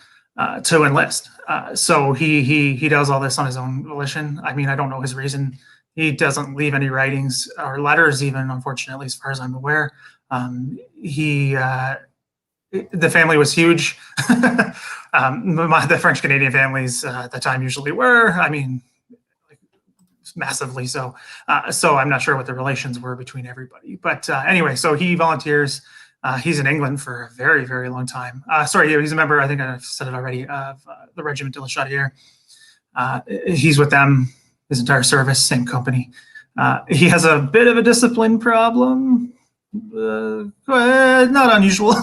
to enlist. So he does all this on his own volition. I mean, I don't know his reason. He doesn't leave any writings or letters even, unfortunately, as far as I'm aware. The family was huge. The French Canadian families at the time usually were. I mean, like, massively so. So I'm not sure what the relations were between everybody. But anyway, so he volunteers. He's in England for a very, very long time. He's a member, I think I've said it already, of the Regiment de la Chaudière. He's with them his entire service, same company. He has a bit of a discipline problem. Not unusual.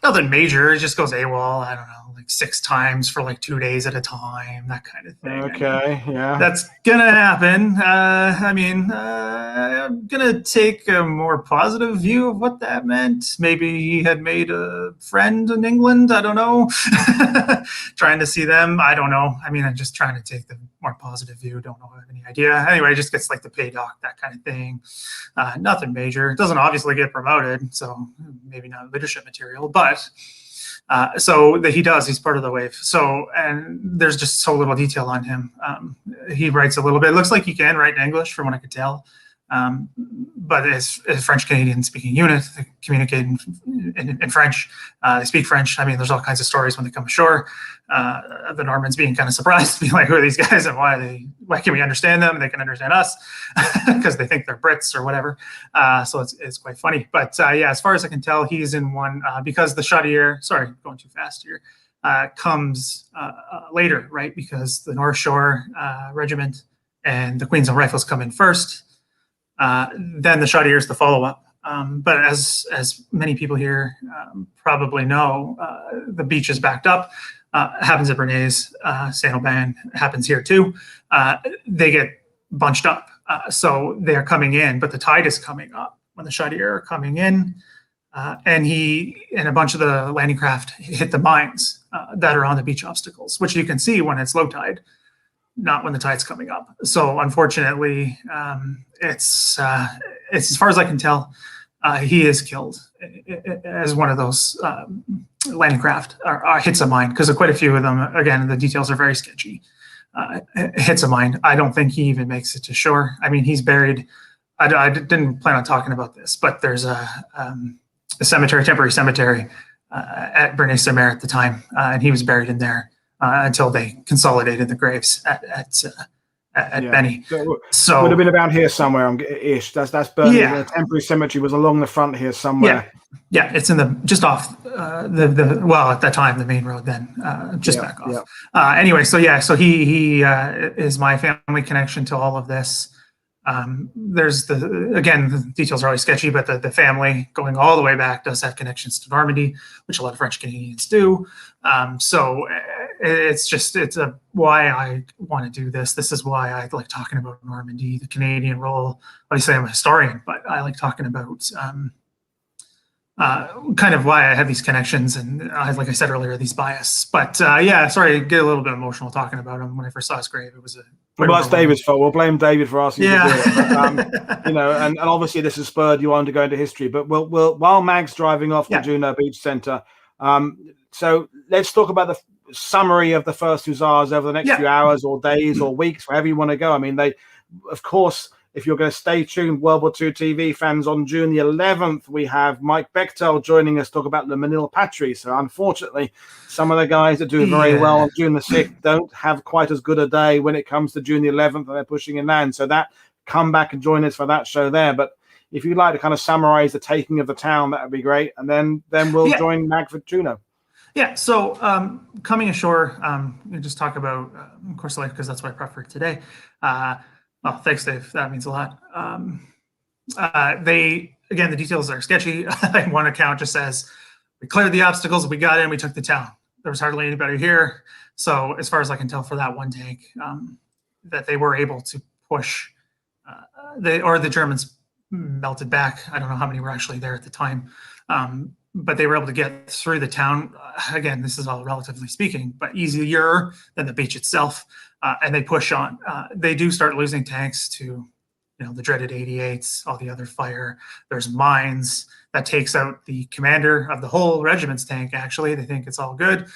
nothing major. It just goes AWOL. I don't know, like 6 times for like 2 days at a time, that kind of thing. Okay, yeah. That's gonna happen. I mean, I'm gonna take a more positive view of what that meant. Maybe he had made a friend in England. I don't know. Trying to see them. I don't know. I mean, I'm just trying to take the more positive view. Don't know, have any idea. Anyway, just gets like the pay doc, that kind of thing. Nothing major. It doesn't obviously get promoted, so maybe not leadership material, but he does. He's part of the wave. So, and there's just so little detail on him. He writes a little bit. It looks like he can write in English, from what I could tell. But as French-Canadian speaking unit, they communicate in French. They speak French. I mean, there's all kinds of stories when they come ashore. The Normans being kind of surprised, being like, who are these guys and why can we understand them? They can understand us because they think they're Brits or whatever. So it's quite funny. But yeah, as far as I can tell, he's in one because the Chaudière, sorry, going too fast here, comes later, right? Because the North Shore Regiment and the Queensland Rifles come in first. Then the Chaudière is the follow-up. But as many people here probably know, the beach is backed up. Happens at Bernays, Saint-Aubin, happens here too. They get bunched up. So they are coming in, but the tide is coming up when the Chaudière are coming in. And he and a bunch of the landing craft hit the mines that are on the beach obstacles, which you can see when it's low tide, not when the tide's coming up. So unfortunately, it's as far as I can tell, he is killed as one of those landing craft hits a mine, because quite a few of them, again, the details are very sketchy, hits a mine. I don't think he even makes it to shore. I mean, he's buried. I didn't plan on talking about this, but there's a cemetery, temporary cemetery at Bernays-sur-Mer at the time, and he was buried in there until they consolidated the graves at Benny. So it would have been around here somewhere, ish. That's Burnley. Yeah. The temporary cemetery was along the front here somewhere. Yeah, it's in the just off well, at that time the main road. Then just back off. Anyway, so he is my family connection to all of this. There's the details are always sketchy, but the family going all the way back does have connections to Normandy, which a lot of French Canadians do. So it's why I want to do this. This is why I like talking about Normandy, the Canadian role. Obviously, I'm a historian, but I like talking about kind of why I have these connections and like I said earlier, these bias. But yeah, sorry, I get a little bit emotional talking about him. When I first saw his grave, it was well, that's David's fault. We'll blame David for asking you to do it. But, you know, and obviously this has spurred you on to go into history. But we'll while Mag's driving off to Juno Beach Center, so let's talk about the summary of the First Hussars over the next few hours or days or weeks, wherever you want to go. I mean, they, of course, if you're going to stay tuned, World War II TV fans, on June the 11th, we have Mike Bechtel joining us to talk about Le Menil Patrie. So unfortunately, some of the guys that do very well on June the 6th don't have quite as good a day when it comes to June the 11th, and they're pushing inland. So that, come back and join us for that show there. But if you'd like to kind of summarize the taking of the town, that would be great. And then we'll join Mag for Juno. Yeah, so coming ashore, we just talk about Courseulles, because that's what I prefer today. Oh, thanks, Dave. That means a lot. The details are sketchy. One account just says, we cleared the obstacles, we got in, we took the town. There was hardly anybody here. So as far as I can tell for that one tank, that they were able to push, the Germans melted back. I don't know how many were actually there at the time. But they were able to get through the town. Again, this is all relatively speaking, but easier than the beach itself. And they push on. They do start losing tanks to, the dreaded 88s, all the other fire. There's mines. That takes out the commander of the whole regiment's tank, actually. They think it's all good.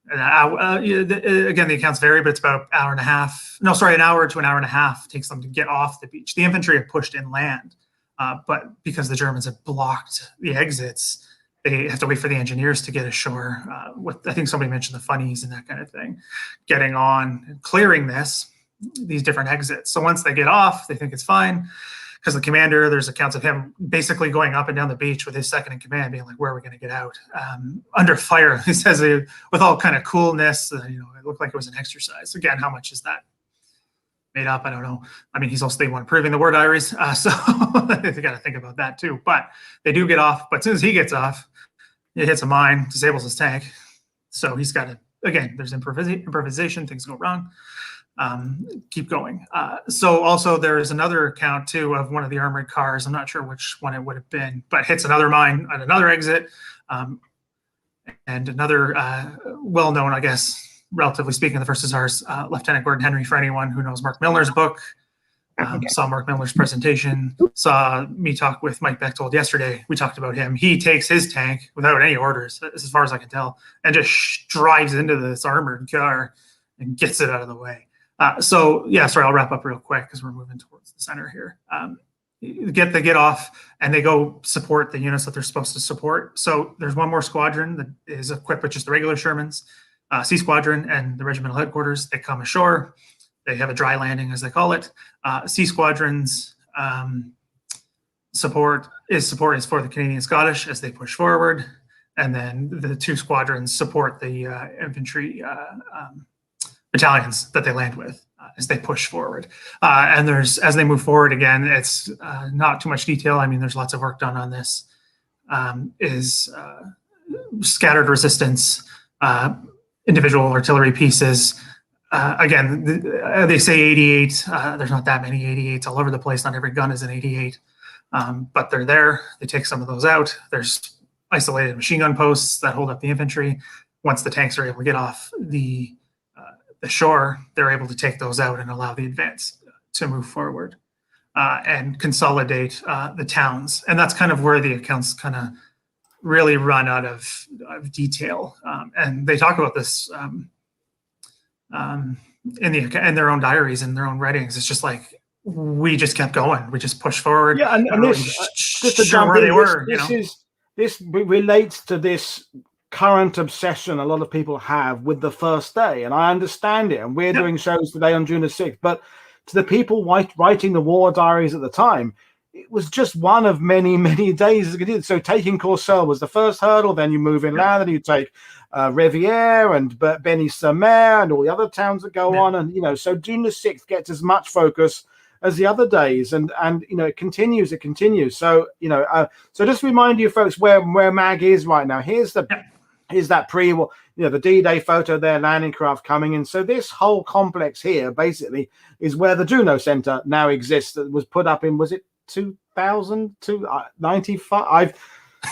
Again, the accounts vary, but it's about an hour to an hour and a half takes them to get off the beach. The infantry have pushed inland, but because the Germans have blocked the exits, they have to wait for the engineers to get ashore. I think somebody mentioned the funnies and that kind of thing, getting on and clearing these different exits. So once they get off, they think it's fine, because the commander, there's accounts of him basically going up and down the beach with his second in command, being like, where are we going to get out? Under fire, he says, with all kind of coolness, it looked like it was an exercise. Again, how much is that made up? I don't know. I mean, he's also the one approving the war diaries, so they got to think about that too. But they do get off. But as soon as he gets off, it hits a mine, disables his tank. So he's got to, again, there's improvisation, things go wrong. Keep going. So also there's another account too of one of the armored cars. I'm not sure which one it would have been, but hits another mine at another exit. And another well-known, I guess, relatively speaking, the First Hussars, Lieutenant Gordon Henry, for anyone who knows Mark Milner's book, saw Mark Milner's presentation, saw me talk with Mike Bechtel yesterday. We talked about him. He takes his tank without any orders, as far as I can tell, and just drives into this armored car and gets it out of the way. Sorry, I'll wrap up real quick because we're moving towards the center here. they get off and they go support the units that they're supposed to support. So there's one more squadron that is equipped with just the regular Shermans, C Squadron and the regimental headquarters. They come ashore. They have a dry landing, as they call it. C Squadron's support is for the Canadian Scottish as they push forward. And then the 2 squadrons support the infantry battalions that they land with as they push forward. And as they move forward again, it's not too much detail. I mean, there's lots of work done on this. Scattered resistance, individual artillery pieces. Again, they say 88. There's not that many 88s all over the place. Not every gun is an 88, but they're there. They take some of those out. There's isolated machine gun posts that hold up the infantry. Once the tanks are able to get off the shore, they're able to take those out and allow the advance to move forward and consolidate the towns. And that's kind of where the accounts kind of really run out of detail. And they talk about this in their own diaries and their own writings. It's just like, we just kept going. We just pushed forward. Yeah, and this, just to jump where in, they were. This relates to this current obsession a lot of people have with the first day, and I understand it. And we're doing shows today on June the 6th, but to the people writing the war diaries at the time, it was just one of many, many days. So taking Courseulles was the first hurdle. Then you move inland, and you take Rivière and Benny-sur-Mer and all the other towns that go on. And so June the 6th gets as much focus as the other days, and it continues. So so just remind you folks where Mag is right now. Here's that the D-Day photo there, landing craft coming in. So this whole complex here basically is where the Juno Center now exists. That was put up in, was it 2095?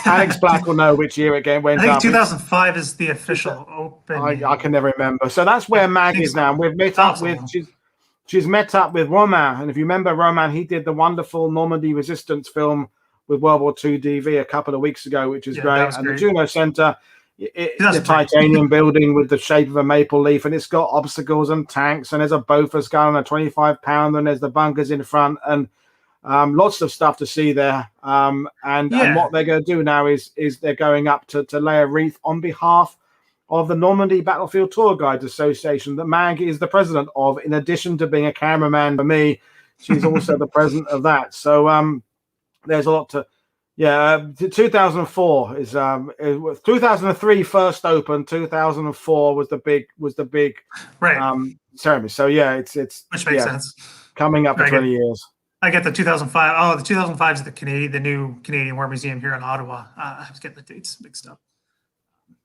Alex Black will know which year it went up. I think 2005 is the official open. I can never remember. So that's where Mag is now. We've met up with. She's met up with Romain, and if you remember Romain, he did the wonderful Normandy Resistance film with World War II DV a couple of weeks ago, which is great. And the Juno Center, the titanium building with the shape of a maple leaf, and it's got obstacles and tanks, and there's a Bofors gun and a 25-pounder, and there's the bunkers in front, and lots of stuff to see there. And what they're going to do now is they're going up to lay a wreath on behalf of the Normandy Battlefield Tour Guides Association that Mag is the president of. In addition to being a cameraman for me, she's also the president of that. So there's a lot to 2004 is 2003 first open, 2004 was the big ceremony. So it's which makes sense. Coming up for 20 years. I get the 2005. Oh, the 2005 is the new Canadian War Museum here in Ottawa. I was getting the dates mixed up.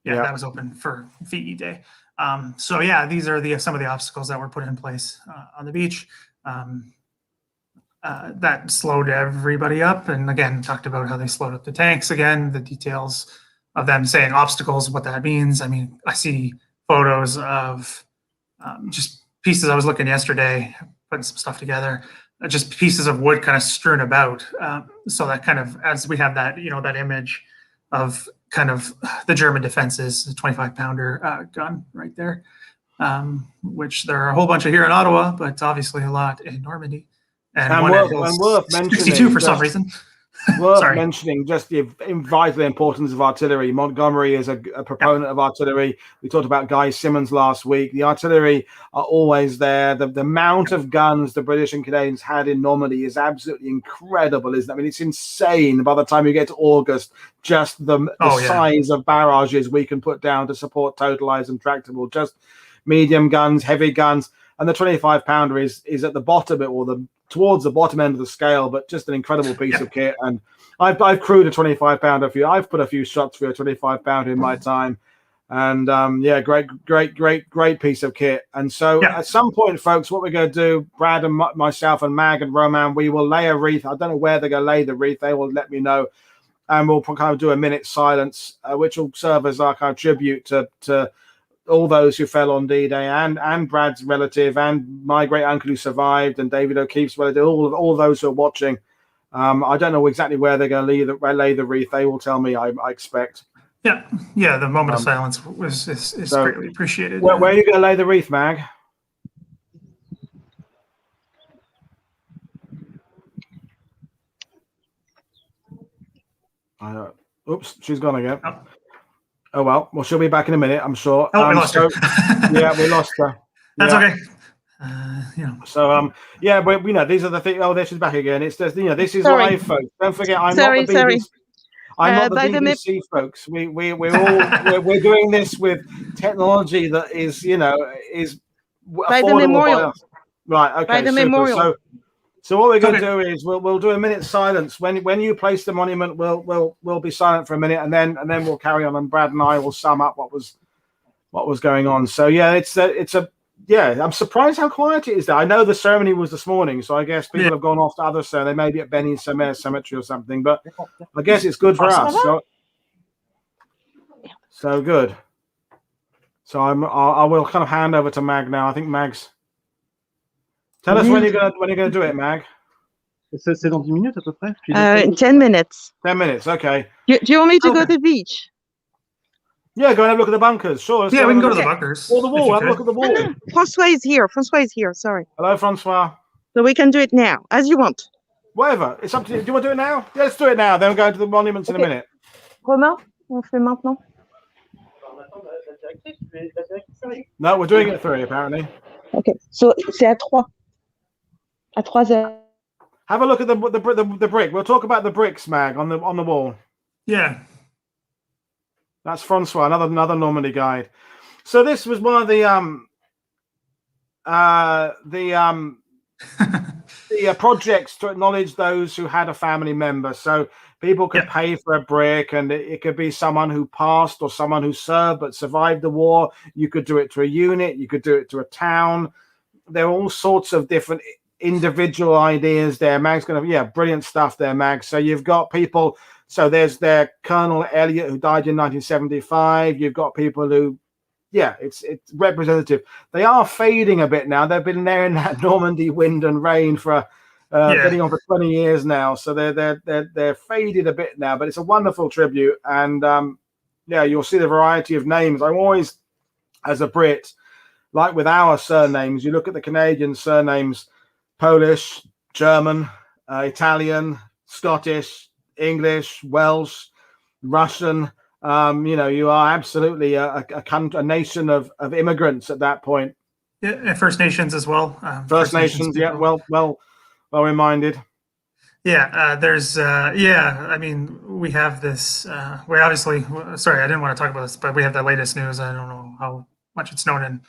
Yeah, that was open for VE Day. These are some of the obstacles that were put in place on the beach. That slowed everybody up, and again talked about how they slowed up the tanks. Again, the details of them saying obstacles, what that means. I mean, I see photos of just pieces. I was looking yesterday, putting some stuff together. Just pieces of wood kind of strewn about, so that kind of, as we have that, that image of kind of the German defenses, the 25-pounder gun right there, which there are a whole bunch of here in Ottawa, but obviously a lot in Normandy. And worth mentioning 62 for some reason. Mentioning just the vital importance of artillery. Montgomery is a proponent of artillery. We talked about Guy Simmons last week. The artillery are always there. The amount of guns the British and Canadians had in Normandy is absolutely incredible, isn't it? I mean, it's insane by the time you get to August, just the size of barrages we can put down to support totalized and tractable, just medium guns, heavy guns. And the 25-pounder is at the bottom, towards the bottom end of the scale, but just an incredible piece of kit. And I've crewed a 25-pounder for you. I've put a few shots for a 25-pounder in my time. And great piece of kit. And so at some point, folks, what we're going to do, Brad and myself and Mag and Roman, we will lay a wreath. I don't know where they're going to lay the wreath. They will let me know. And we'll kind of do a minute silence, which will serve as our kind of tribute to all those who fell on D-Day, and Brad's relative, and my great uncle who survived, and David O'Keefe's relative, all those who are watching. I don't know exactly where they're going to lay the wreath. They will tell me, I expect. Yeah. The moment of silence is greatly appreciated. Where are you going to lay the wreath, Mag? Oops, she's gone again. Oh. Oh well, she'll be back in a minute, I'm sure. Oh, we lost her. Yeah, we lost her. That's yeah. okay. So yeah, but these are the things. Oh, there she's back again. It's just this is Sorry. live, folks. Don't forget, I'm Sorry, not the BBC. sorry. I'm not the by the BBC, folks. We're doing this with technology that is is By the affordable memorial. by us. Right. Okay. By the super. memorial. So what we're going to do is we'll do a minute's silence when you place the monument. We'll be silent for a minute and then we'll carry on, and Brad and I will sum up what was going on. So yeah, it's a I'm surprised how quiet it is there. I know the ceremony was this morning, so I guess people have gone off to other ceremonies. They may be at Benny Cemetery or something, but I guess it's good for us. So good. So I will kind of hand over to Mag now. I think Mag's. Tell us when you're gonna do it, Mag. C'est dans 10 minutes à peu près. 10 minutes. 10 minutes, okay. Do you want me to go to the beach? Yeah, go and have a look at the bunkers. Sure. Yeah, we can go to the bunkers. Or the wall. Have a look at the wall. No. Francois is here. Sorry. Hello, Francois. So we can do it now, as you want. Whatever. It's up to you. Do you want to do it now? Yeah, let's do it now. Then we'll go to the monuments in a minute. Romain, on fait maintenant. No, we're doing it at 3 apparently. Okay. So c'est à 3. À 3 heures. Have a look at the brick. We'll talk about the bricks, Mag, on the wall. Yeah. That's Francois, another Normandy guide. So this was one of the projects to acknowledge those who had a family member. So people could pay for a brick, and it could be someone who passed or someone who served but survived the war. You could do it to a unit. You could do it to a town. There are all sorts of different individual ideas there. Mag's gonna brilliant stuff there, Mag. So you've got people. So there's their Colonel Elliot, who died in 1975. You've got people who, it's representative. They are fading a bit now. They've been there in that Normandy wind and rain for getting on for 20 years now. So they're faded a bit now. But it's a wonderful tribute, and you'll see the variety of names. I'm always, as a Brit, like with our surnames, you look at the Canadian surnames: Polish, German, Italian, Scottish, English, Welsh, Russian. You are absolutely a nation of immigrants at that point. Yeah, and First Nations as well. First Nations, yeah, well reminded. Yeah, there's I mean, we have this. We obviously, sorry, I didn't want to talk about this, but we have the latest news. I don't know how much it's known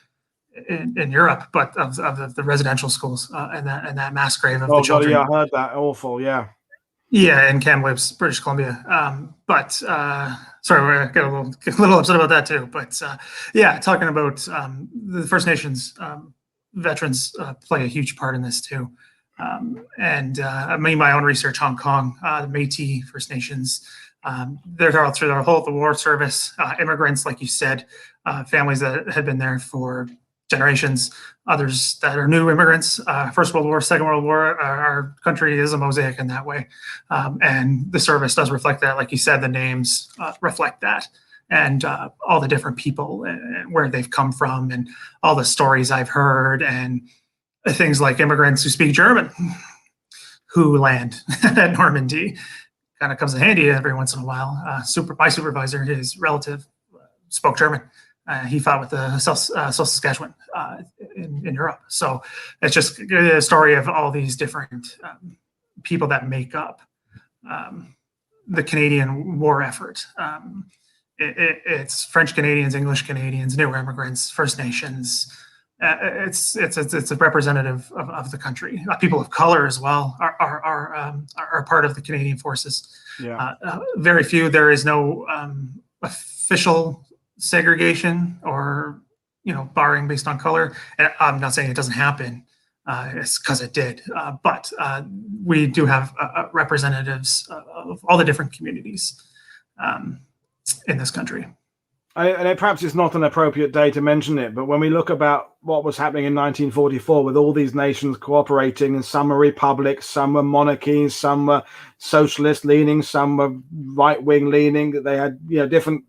in Europe, but of the residential schools and that mass grave of the children. Yeah, I heard that. Awful, yeah. Yeah, in Kamloops, British Columbia. Sorry, we're get a little upset about that too. But talking about the First Nations veterans play a huge part in this too. I made my own research. Hong Kong, the Métis First Nations, they're all through the war service. Immigrants, like you said, families that had been there for generations, others that are new immigrants. First World War, Second World War, our country is a mosaic in that way. And the service does reflect that. Like you said, the names reflect that. And all the different people and where they've come from, and all the stories I've heard, and things like immigrants who speak German, who land at Normandy. Kind of comes in handy every once in a while. My supervisor, his relative, spoke German. He fought with the South Saskatchewan in Europe. So it's just a story of all these different people that make up the Canadian war effort. It's French Canadians, English Canadians, new immigrants, First Nations. It's a representative of the country. People of color as well are part of the Canadian forces. Yeah. Very few. There is no official segregation or barring based on color. And I'm not saying it doesn't happen. It's because it did. But we do have representatives of all the different communities in this country. And perhaps it's not an appropriate day to mention it, but when we look about what was happening in 1944 with all these nations cooperating, and some were republics, some were monarchies, some were socialist leaning, some were right-wing leaning. They had different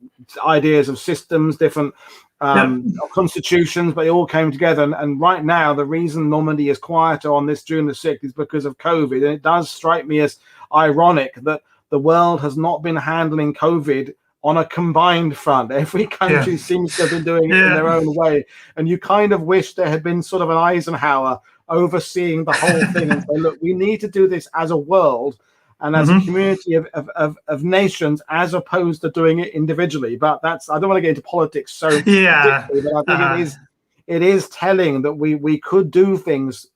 ideas of systems, different constitutions, but they all came together. And right now, the reason Normandy is quieter on this June the 6th is because of COVID. And it does strike me as ironic that the world has not been handling COVID on a combined front. Every country seems to have been doing it in their own way. And you kind of wish there had been sort of an Eisenhower overseeing the whole thing and say, look, we need to do this as a world and as a community of nations, as opposed to doing it individually. But that's, I don't want to get into politics so deeply, but I think it is telling that we could do things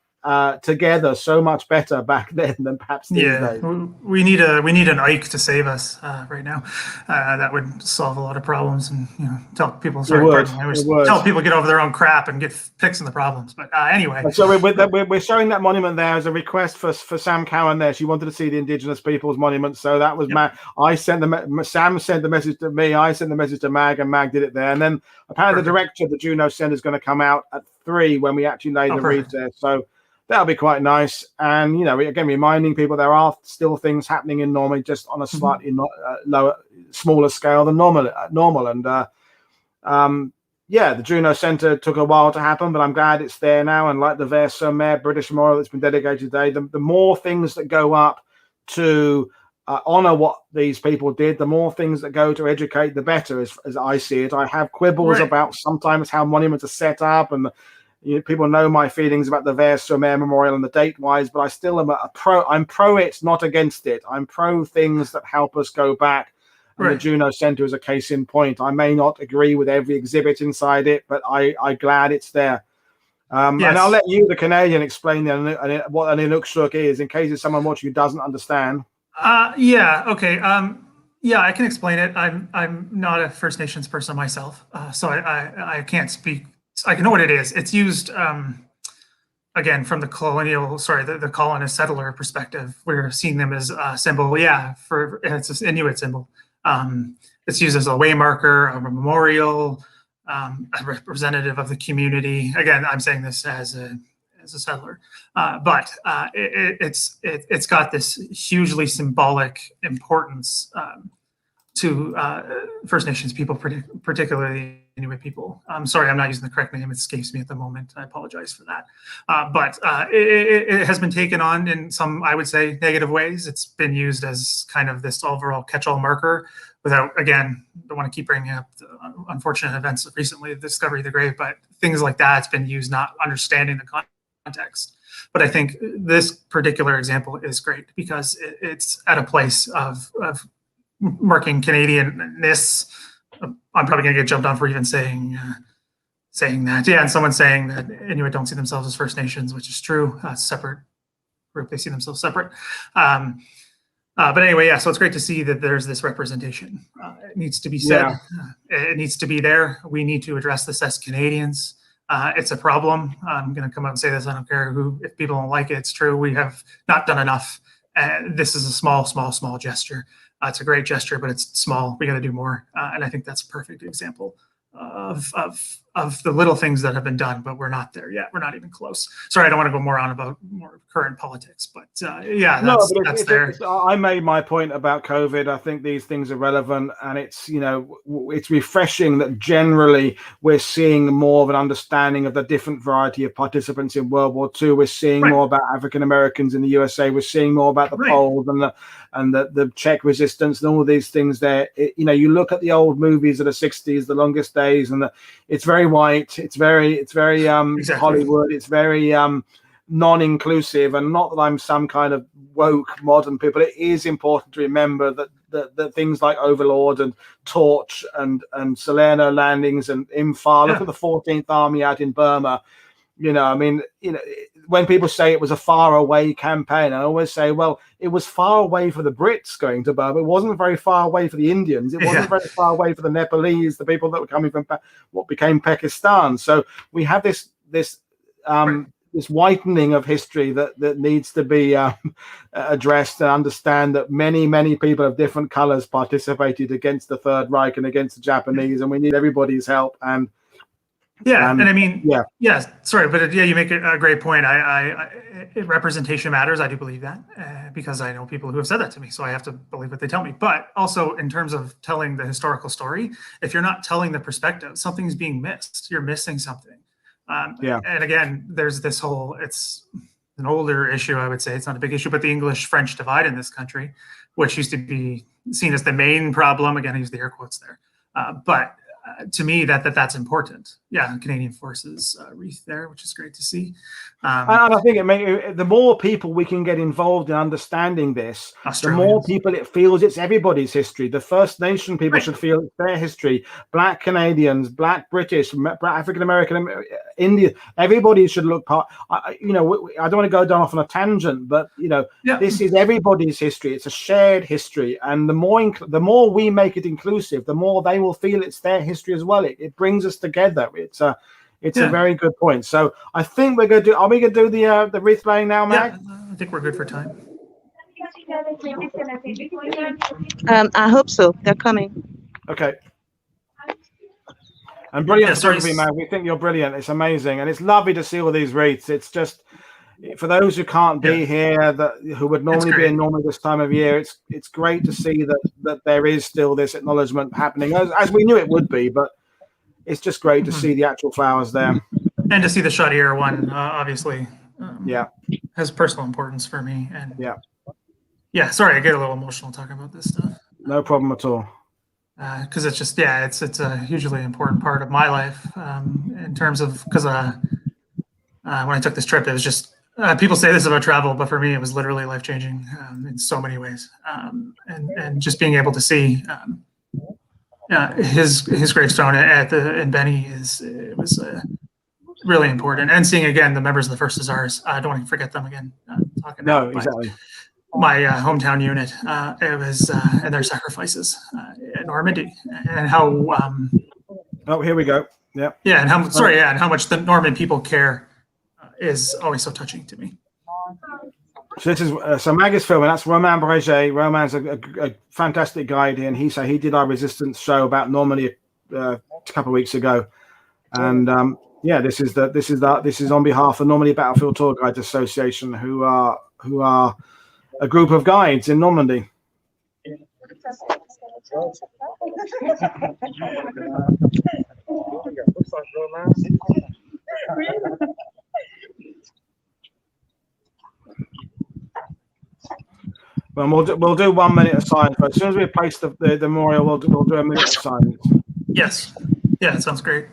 together so much better back then than perhaps these days. We need an Ike to save us right now. That would solve a lot of problems, and tell people tell people get over their own crap and get fixing the problems. But anyway, so we're showing that monument there as a request for Sam Cowan. There, she wanted to see the Indigenous Peoples Monument, so that was Sam sent the message to me. I sent the message to Mag, and Mag did it there. And then apparently the director of the Juno Center is going to come out at 3 when we actually lay the wreath there. So that'll be quite nice. And, again, reminding people there are still things happening in Normandy, just on a slightly smaller scale than normal. And, the Juno Center took a while to happen, but I'm glad it's there now. And like the Vers-sur-Mer British Memorial that's been dedicated today, the more things that go up to honor what these people did, the more things that go to educate, the better, as I see it. I have quibbles about sometimes how monuments are set up, and people know my feelings about the Vers-sur-Mer Memorial and the date-wise, but I still am I'm pro it, not against it. I'm pro things that help us go back. And the Juno Center is a case in point. I may not agree with every exhibit inside it, but I'm glad it's there. And I'll let you, the Canadian, explain what an Inukshuk is, in case there's someone watching who doesn't understand. Okay. I can explain it. I'm not a First Nations person myself, so I can't speak. I know what it is. It's used, again, from the colonist settler perspective. We're seeing them as a symbol. It's an Inuit symbol. It's used as a way marker, a memorial, a representative of the community. Again, I'm saying this as a settler, but it's got this hugely symbolic importance to First Nations people, particularly Inuit people. I'm sorry, I'm not using the correct name. It escapes me at the moment. I apologize for that. But it has been taken on in some, I would say, negative ways. It's been used as kind of this overall catch-all marker without, again, don't want to keep bringing up the unfortunate events of recently, the discovery of the grave, but things like that, it's been used not understanding the context. But I think this particular example is great because it's at a place of marking Canadianness. I'm probably going to get jumped on for even saying that. Yeah, and someone saying that Inuit don't see themselves as First Nations, which is true. Separate group, they see themselves separate. But anyway, so it's great to see that there's this representation. It needs to be said. It needs to be there. We need to address this as Canadians. It's a problem. I'm going to come out and say this. I don't care if people don't like it. It's true. We have not done enough. This is a small gesture. It's a great gesture, but it's small. We got to do more. And I think that's a perfect example of the little things that have been done, but we're not there yet. We're not even close. Sorry, I don't want to go more on about more current politics, but that's there. I made my point about COVID. I think these things are relevant, and it's refreshing that generally we're seeing more of an understanding of the different variety of participants in World War II. We're seeing more about African Americans in the USA. We're seeing more about the Poles and the Czech resistance and all these things there. You look at the old movies of the 60s, The Longest Days, and it's very white. It's very Hollywood. It's very non-inclusive. And not that I'm some kind of woke modern people. It is important to remember that things like Overlord and Torch and Salerno landings and Imphal. Look at the 14th Army out in Burma. When people say it was a far away campaign, I always say, well, it was far away for the Brits going to Burma. It wasn't very far away for the Indians. It wasn't very far away for the Nepalese, the people that were coming from what became Pakistan. So we have this whitening of history that needs to be addressed, and understand that many people of different colors participated against the Third Reich and against the Japanese, and we need everybody's help. And sorry, but you make a great point. Representation matters. I do believe that because I know people who have said that to me, so I have to believe what they tell me. But also in terms of telling the historical story, if you're not telling the perspective, something's being missed. You're missing something. And again, there's this whole, an older issue, I would say. It's not a big issue, but the English-French divide in this country, which used to be seen as the main problem. Again, I use the air quotes there. But to me, that's important. Yeah, Canadian Forces wreath there, which is great to see. And I think the more people we can get involved in understanding this, the more people it feels it's everybody's history. The First Nation people should feel it's their history. Black Canadians, Black British, African American, Indian, everybody should look part. I don't want to go down off on a tangent, but this is everybody's history. It's a shared history, and the more we make it inclusive, the more they will feel it's their history as well. It brings us together. It's a very good point. So I think we're going to do. Are we going to do the wreath laying now, Mag? Yeah, I think we're good for time. I hope so. They're coming. Okay. And brilliant photography, Mag. We think you're brilliant. It's amazing, and it's lovely to see all these wreaths. It's just for those who can't be here, who would normally be in Normandy this time of year. It's great to see that there is still this acknowledgement happening, as we knew it would be, but. It's just great to see the actual flowers there. And to see the Chaudière one, obviously, has personal importance for me. And sorry, I get a little emotional talking about this stuff. No problem at all. Because it's just, it's a hugely important part of my life in terms of, because when I took this trip, it was just, people say this about travel, but for me, it was literally life-changing in so many ways. And just being able to see his gravestone in Benny was really important, and seeing again the members of the First Hussars. I don't want to forget them again. Exactly. My hometown unit. It was and their sacrifices in Normandy, and how. Oh, here we go. Yeah. Yeah, and how much the Norman people care is always so touching to me. So this is Mag is filming. That's Romain Breget. Romain's a fantastic guide, and he did our resistance show about Normandy a couple of weeks ago, and this is on behalf of Normandy Battlefield Tour Guides Association, who are a group of guides in Normandy. Well, we'll do 1 minute of silence, but as soon as we place the memorial, we'll do a minute of silence. Yes. Yeah, it sounds great.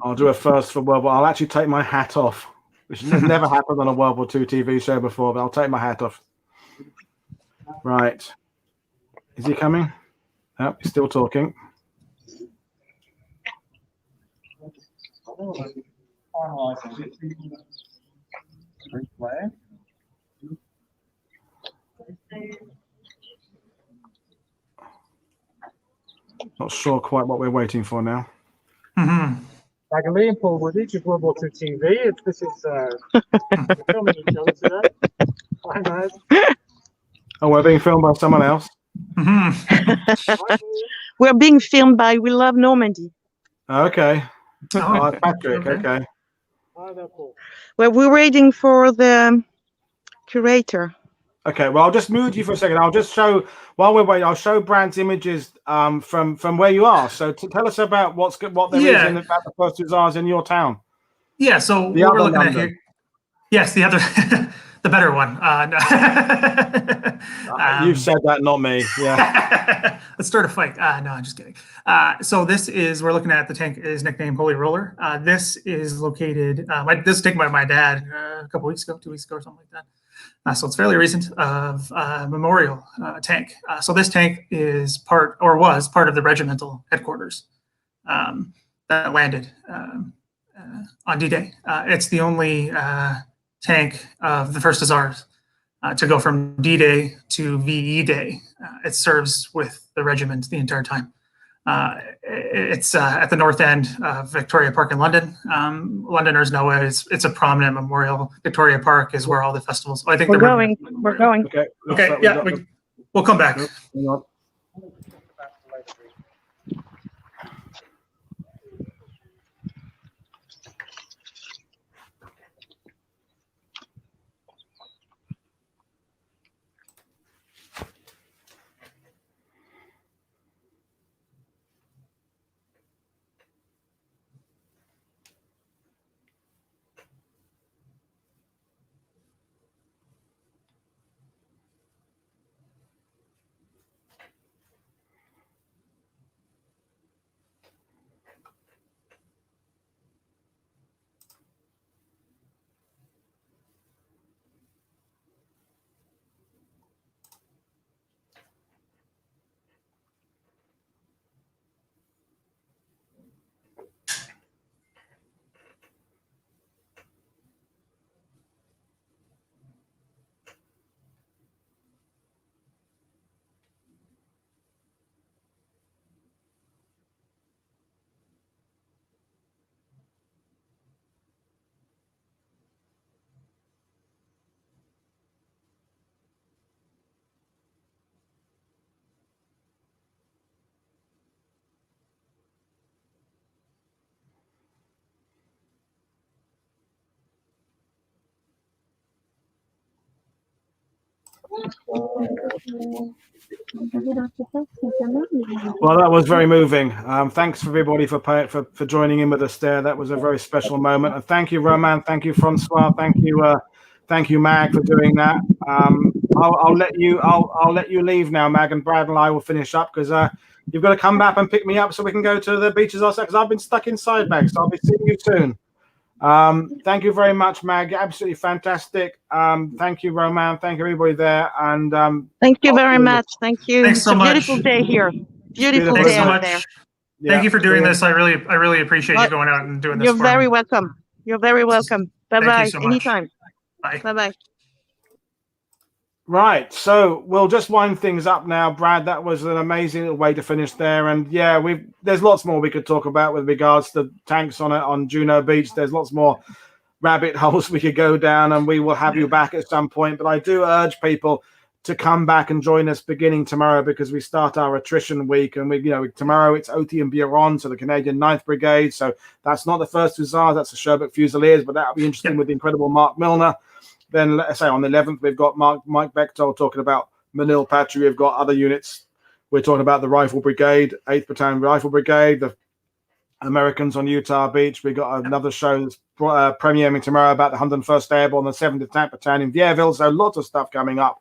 I'll do a first for World War. I'll actually take my hat off, which has never happened on a World War II TV show before, but I'll take my hat off. Right. Is he coming? Oh, he's still talking. Not sure quite what we're waiting for now. Bagley and Paul Woodadge of WW2TV. This is filming each other today. Hi, guys. Oh, we're being filmed by someone else. We're being filmed by We Love Normandy. Okay. Patrick. Okay. Well, we're waiting for the curator. Okay, well, I'll just mute you for a second. I'll just show, while we're waiting, I'll show Brad's images from where you are. So tell us about what there is about the First Hussars in your town. Yeah, so what we're looking at here. Yes, the other, the better one. You've said that, not me. Yeah. Let's start a fight. No, I'm just kidding. So we're looking at the tank is nicknamed Holy Roller. This is located, this was taken by my dad a couple weeks ago, 2 weeks ago, or something like that. So it's fairly recent of memorial tank. So this tank was part of the regimental headquarters that landed on D-Day. It's the only tank of the First Hussars to go from D-Day to VE Day. It serves with the regiment the entire time. It's at the north end of Victoria Park in London. Londoners know it. It's a prominent memorial. Victoria Park is where all the festivals. I think we're going. We're going. Okay. Yeah, we'll come back. Well, that was very moving. Thanks for everybody for joining in with us there. That was a very special moment. And thank you, Roman. Thank you, Francois. Thank you, Mag, for doing that. I'll let you leave now, Mag, and Brad and I will finish up because you've got to come back and pick me up so we can go to the beaches ourselves. Because I've been stuck inside, Mag. So I'll be seeing you soon. Thank you very much, Mag. Absolutely fantastic. Thank you, Roman. Thank you, everybody there. And thank you very much. Thank you. Thanks so much. Beautiful day here. Beautiful Thanks day so out much. there. Yeah. Thank you for doing this. I really appreciate you going out and doing this. You're very welcome. You're very welcome. Bye-bye. Thank you so much. Anytime. Bye. Bye-bye. Right, so we'll just wind things up now, Brad. That was an amazing way to finish there, and yeah, there's lots more we could talk about with regards to tanks on Juno Beach. There's lots more rabbit holes we could go down, and we will have you back at some point. But I do urge people to come back and join us beginning tomorrow because we start our attrition week, and tomorrow it's OT and Buron, so the Canadian 9th Brigade. So that's not the First Hussars, that's the Sherman Fusiliers, but that'll be interesting with the incredible Mark Milner. Then, let's say on the 11th, we've got Mike Bechtel talking about Manil Patry. We've got other units. We're talking about the Rifle Brigade, 8th Battalion Rifle Brigade, the Americans on Utah Beach. We've got another show that's premiering tomorrow about the 101st Airborne, the 7th Attack Battalion in Vierville. So lots of stuff coming up.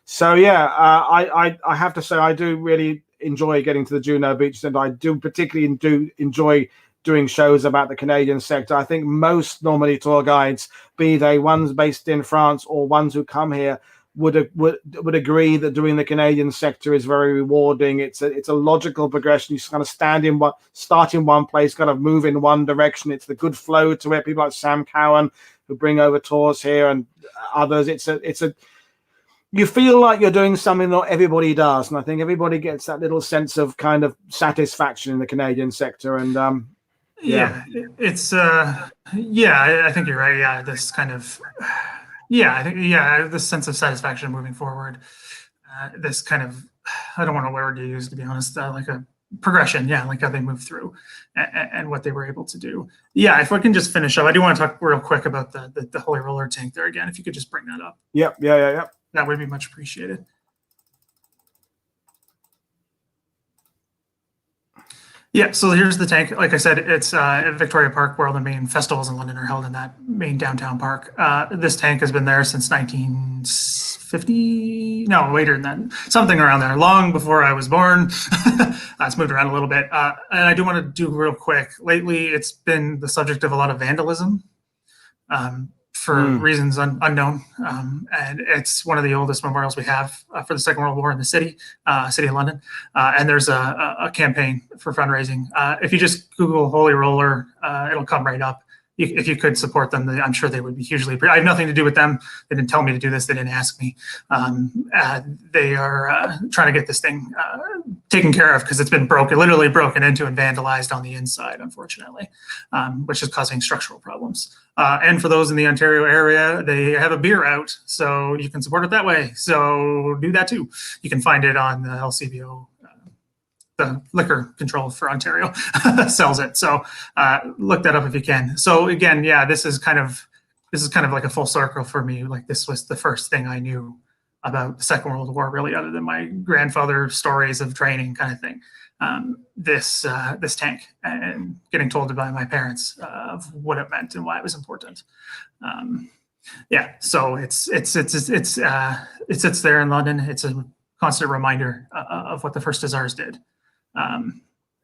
So, yeah, I have to say I do really enjoy getting to the Juno Beach Center. I do particularly enjoy doing shows about the Canadian sector. I think most normally tour guides, be they ones based in France or ones who come here, would agree that doing the Canadian sector is very rewarding. It's a logical progression. You kind of start in one place, kind of move in one direction. It's the good flow to it. People like Sam Cowan who bring over tours here and others. You feel like you're doing something that everybody does, and I think everybody gets that little sense of kind of satisfaction in the Canadian sector. And I think you're right. Yeah, this kind of, this sense of satisfaction moving forward. This kind of, I don't want to know what word to use, to be honest, like a progression. Yeah, like how they move through and what they were able to do. Yeah, if I can just finish up, I do want to talk real quick about the Holy Roller tank there again. If you could just bring that up. Yep. That would be much appreciated. Yeah, so here's the tank. Like I said, it's at Victoria Park, where all the main festivals in London are held in that main downtown park. This tank has been there since 1950. No, later than that. Something around there, long before I was born. It's moved around a little bit. And I do want to do real quick. Lately, it's been the subject of a lot of vandalism for reasons unknown. And it's one of the oldest memorials we have for the Second World War in the city of London. And there's a campaign for fundraising. If you just Google Holy Roller, it'll come right up. If you could support them, I'm sure they would be hugely. I have nothing to do with them. They didn't tell me to do this. They didn't ask me. They are trying to get this thing taken care of because it's been literally broken into and vandalized on the inside, unfortunately, which is causing structural problems. And for those in the Ontario area, they have a beer out, so you can support it that way. So do that too. You can find it on the LCBO. The liquor control for Ontario sells it. So look that up if you can. So again, yeah, this is kind of like a full circle for me. Like this was the first thing I knew about the Second World War, really, other than my grandfather's stories of training kind of thing. This tank and getting told by my parents of what it meant and why it was important. Yeah, so it sits there in London. It's a constant reminder of what the First Hussars did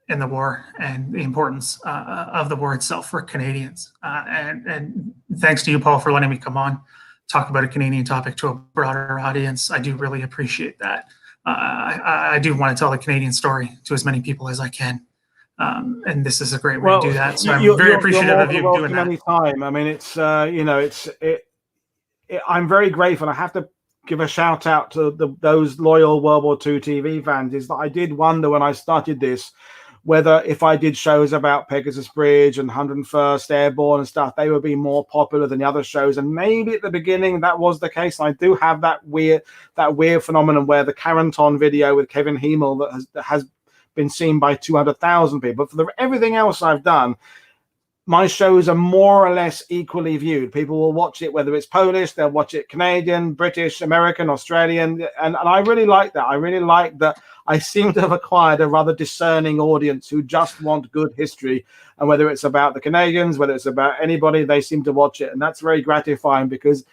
in the war and the importance of the war itself for Canadians. And thanks to you, Paul, for letting me come on, talk about a Canadian topic to a broader audience. I do really appreciate that. I do want to tell the Canadian story to as many people as I can. And this is a great way to do that. So I'm very appreciative of you doing that. Anytime. I mean, I'm very grateful. I have to give a shout out to those loyal World War II TV fans. Is that I did wonder when I started this whether if I did shows about Pegasus Bridge and 101st Airborne and stuff, they would be more popular than the other shows. And maybe at the beginning that was the case. I do have that weird phenomenon where the Carenton video with Kevin Hemel that has been seen by 200,000 people. But for everything else I've done, my shows are more or less equally viewed. People will watch it, whether it's Polish, they'll watch it Canadian, British, American, Australian. And I really like that. I really like that. I seem to have acquired a rather discerning audience who just want good history. And whether it's about the Canadians, whether it's about anybody, they seem to watch it. And that's very gratifying, because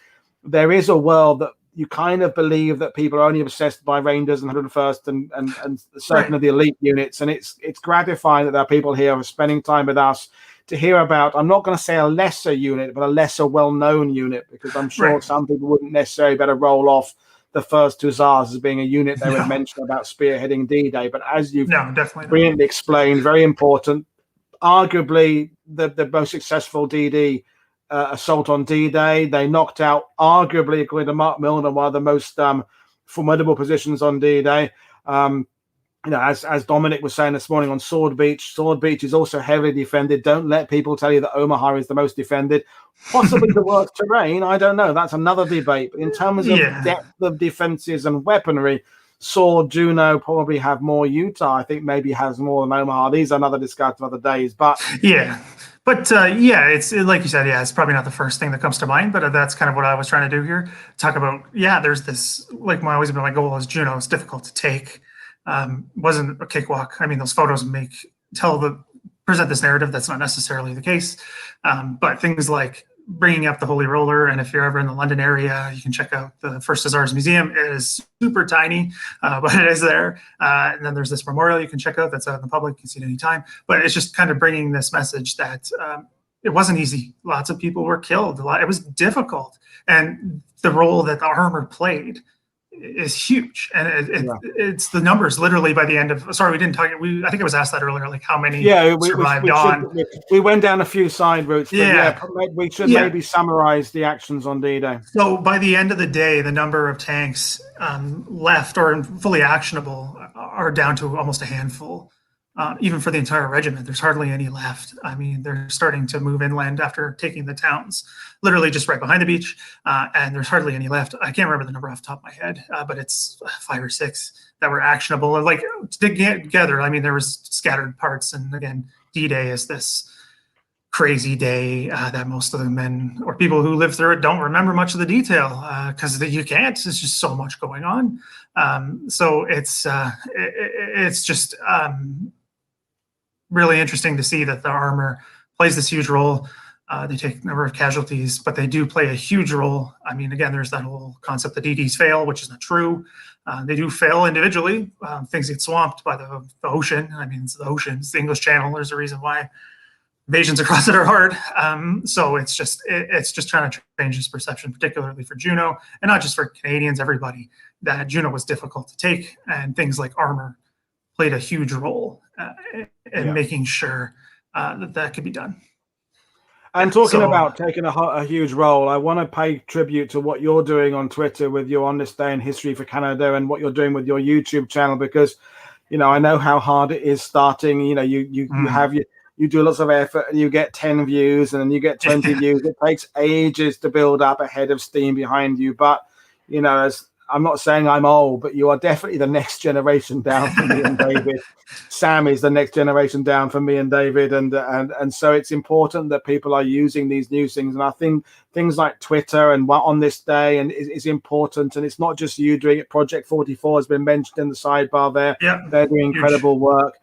there is a world that you kind of believe that people are only obsessed by Rangers and 101st and certain of the elite units. And it's gratifying that there are people here who are spending time with us to hear about, I'm not going to say a lesser unit, but a lesser well-known unit, because I'm sure some people wouldn't necessarily better roll off the First Hussars as being a unit they would mention about spearheading D-Day. But as you've brilliantly explained, very important, arguably the most successful DD assault on D-Day. They knocked out, arguably, according to Mark Milner, one of the most formidable positions on D-Day. You know, as Dominic was saying this morning on Sword Beach is also heavily defended. Don't let people tell you that Omaha is the most defended. Possibly the worst terrain, I don't know. That's another debate. But in terms of depth of defenses and weaponry, Sword, Juno probably have more. Utah, I think, maybe has more than Omaha. These are another discussion of other days. But it's like you said, it's probably not the first thing that comes to mind, but that's kind of what I was trying to do here. Talk about, there's this, like always been my goal is Juno. It's difficult to take. Wasn't a cakewalk. I mean, those photos present this narrative that's not necessarily the case. But things like bringing up the Holy Roller, and if you're ever in the London area, you can check out the First Hussars Museum. It is super tiny, but it is there. And then there's this memorial you can check out that's out in the public. You can see it anytime. But it's just kind of bringing this message that it wasn't easy. Lots of people were killed. It was difficult. And the role that the armor played is huge, and it's the numbers literally by the end of. Sorry, we didn't talk. I think it was asked that earlier, like how many survived on. We went down a few side routes. But we should maybe summarize the actions on D-Day. So by the end of the day, the number of tanks left or fully actionable are down to almost a handful. Even for the entire regiment, there's hardly any left. I mean, they're starting to move inland after taking the towns, literally just right behind the beach, and there's hardly any left. I can't remember the number off the top of my head, but it's 5 or 6 that were actionable. Like together, I mean, there was scattered parts, and again, D-Day is this crazy day that most of the men or people who live through it don't remember much of the detail because you can't. There's just so much going on. So it's just really interesting to see that the armor plays this huge role. They take a number of casualties, but they do play a huge role. I mean, again, there's that whole concept that DDs fail, which is not true. They do fail individually. Things get swamped by the ocean. I mean, it's the ocean, it's the English Channel. There's a reason why invasions across it are hard. So it's just trying to change this perception, particularly for Juno, and not just for Canadians, everybody, that Juno was difficult to take, and things like armor played a huge role in making sure that could be done. And talking about taking a huge role, I want to pay tribute to what you're doing on Twitter with your On This Day in History for Canada, and what you're doing with your YouTube channel, because, you know, I know how hard it is starting. You know, you do lots of effort and you get 10 views and then you get 20 views. It takes ages to build up a head of steam behind you. But, you know, as I'm not saying I'm old, but you are definitely the next generation down from me and David. Sam is the next generation down from me and David. And so it's important that people are using these new things. And I think things like Twitter and On This Day and is important. And it's not just you doing it. Project 44 has been mentioned in the sidebar there. Yeah, they're doing incredible work.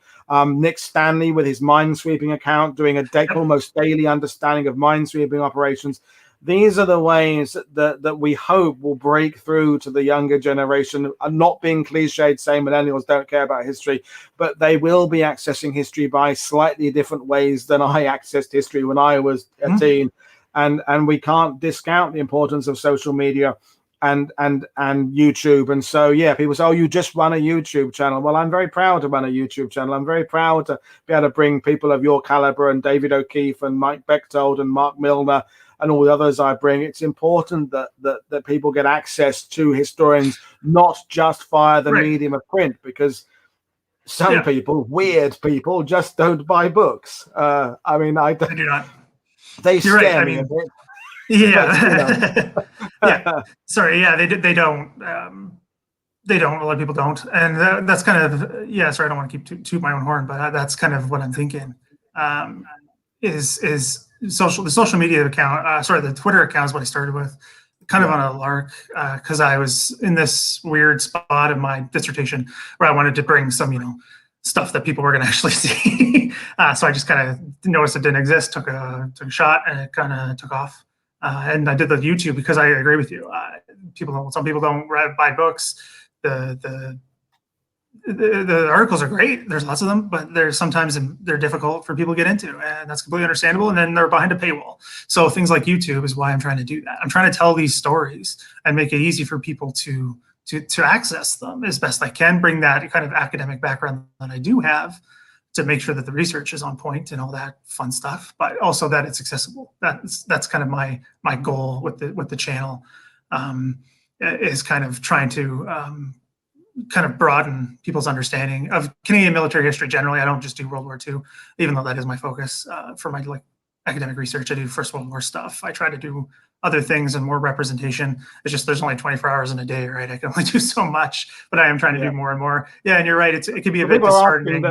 Nick Stanley with his minesweeping account doing almost daily understanding of minesweeping operations. These are the ways that we hope will break through to the younger generation. I'm not being cliched saying millennials don't care about history, but they will be accessing history by slightly different ways than I accessed history when I was a teen. And we can't discount the importance of social media and YouTube. And so, yeah, people say, oh, you just run a YouTube channel. Well, I'm very proud to run a YouTube channel. I'm very proud to be able to bring people of your caliber and David O'Keefe and Mike Bechtold and Mark Milner and all the others I bring. It's important that people get access to historians, not just via the medium of print, because some people, weird people, just don't buy books. I mean, I don't. They do not. They scare me a bit. Yeah. Yeah. Sorry. Yeah. They don't. They don't. A lot of people don't, and that's kind of sorry. I don't want to keep toot my own horn, but that's kind of what I'm thinking. is the social media account. The Twitter account is what I started with, kind of on a lark, because I was in this weird spot in my dissertation where I wanted to bring some, stuff that people were going to actually see. So I just kind of noticed it didn't exist, took a shot, and it kind of took off. And I did the YouTube because I agree with you. Some people don't buy books. The articles are great. There's lots of them, but sometimes they're difficult for people to get into, and that's completely understandable. And then they're behind a paywall. So things like YouTube is why I'm trying to do that. I'm trying to tell these stories and make it easy for people to access them as best I can. Bring that kind of academic background that I do have to make sure that the research is on point and all that fun stuff, but also that it's accessible. That's kind of my goal with the channel, is kind of trying to kind of broaden people's understanding of Canadian military history generally. I don't just do World War II, even though that is my focus for my academic research. I do First World War stuff. I try to do other things and more representation. It's just there's only 24 hours in a day, right? I can only do so much, but I am trying to do more and more. Yeah, and you're right. It can be a bit disheartening.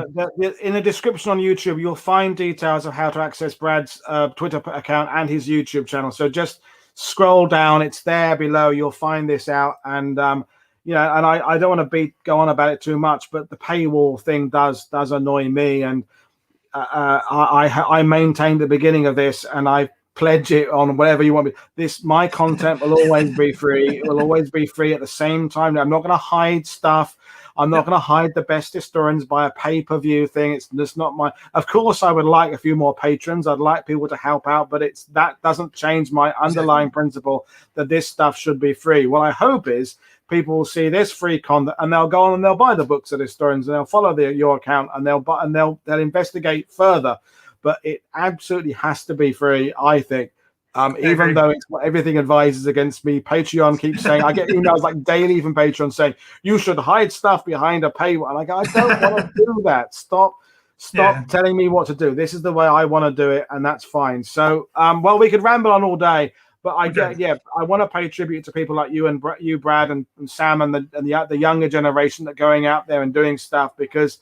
In the description on YouTube, you'll find details of how to access Brad's Twitter account and his YouTube channel. So just scroll down. It's there below. You'll find this out. And and I don't want to go on about it too much, but the paywall thing does annoy me. And I maintained the beginning of this, and I pledge it on whatever you want me. My content will always be free. It will always be free at the same time. I'm not going to hide stuff. I'm not going to hide the best historians by a pay-per-view thing. It's just not my. Of course, I would like a few more patrons. I'd like people to help out, but that doesn't change my underlying principle that this stuff should be free. What I hope is people will see this free content and they'll go on and they'll buy the books of historians and they'll follow your account and they'll investigate further. But it absolutely has to be free, I think. Even though it's what everything advises against me. Patreon keeps saying, I get emails like daily from Patreon saying, you should hide stuff behind a paywall. I don't want to do that. Stop telling me what to do. This is the way I want to do it, and that's fine. So, we could ramble on all day, but I want to pay tribute to people like you, Brad, and Sam, and the younger generation that are going out there and doing stuff, because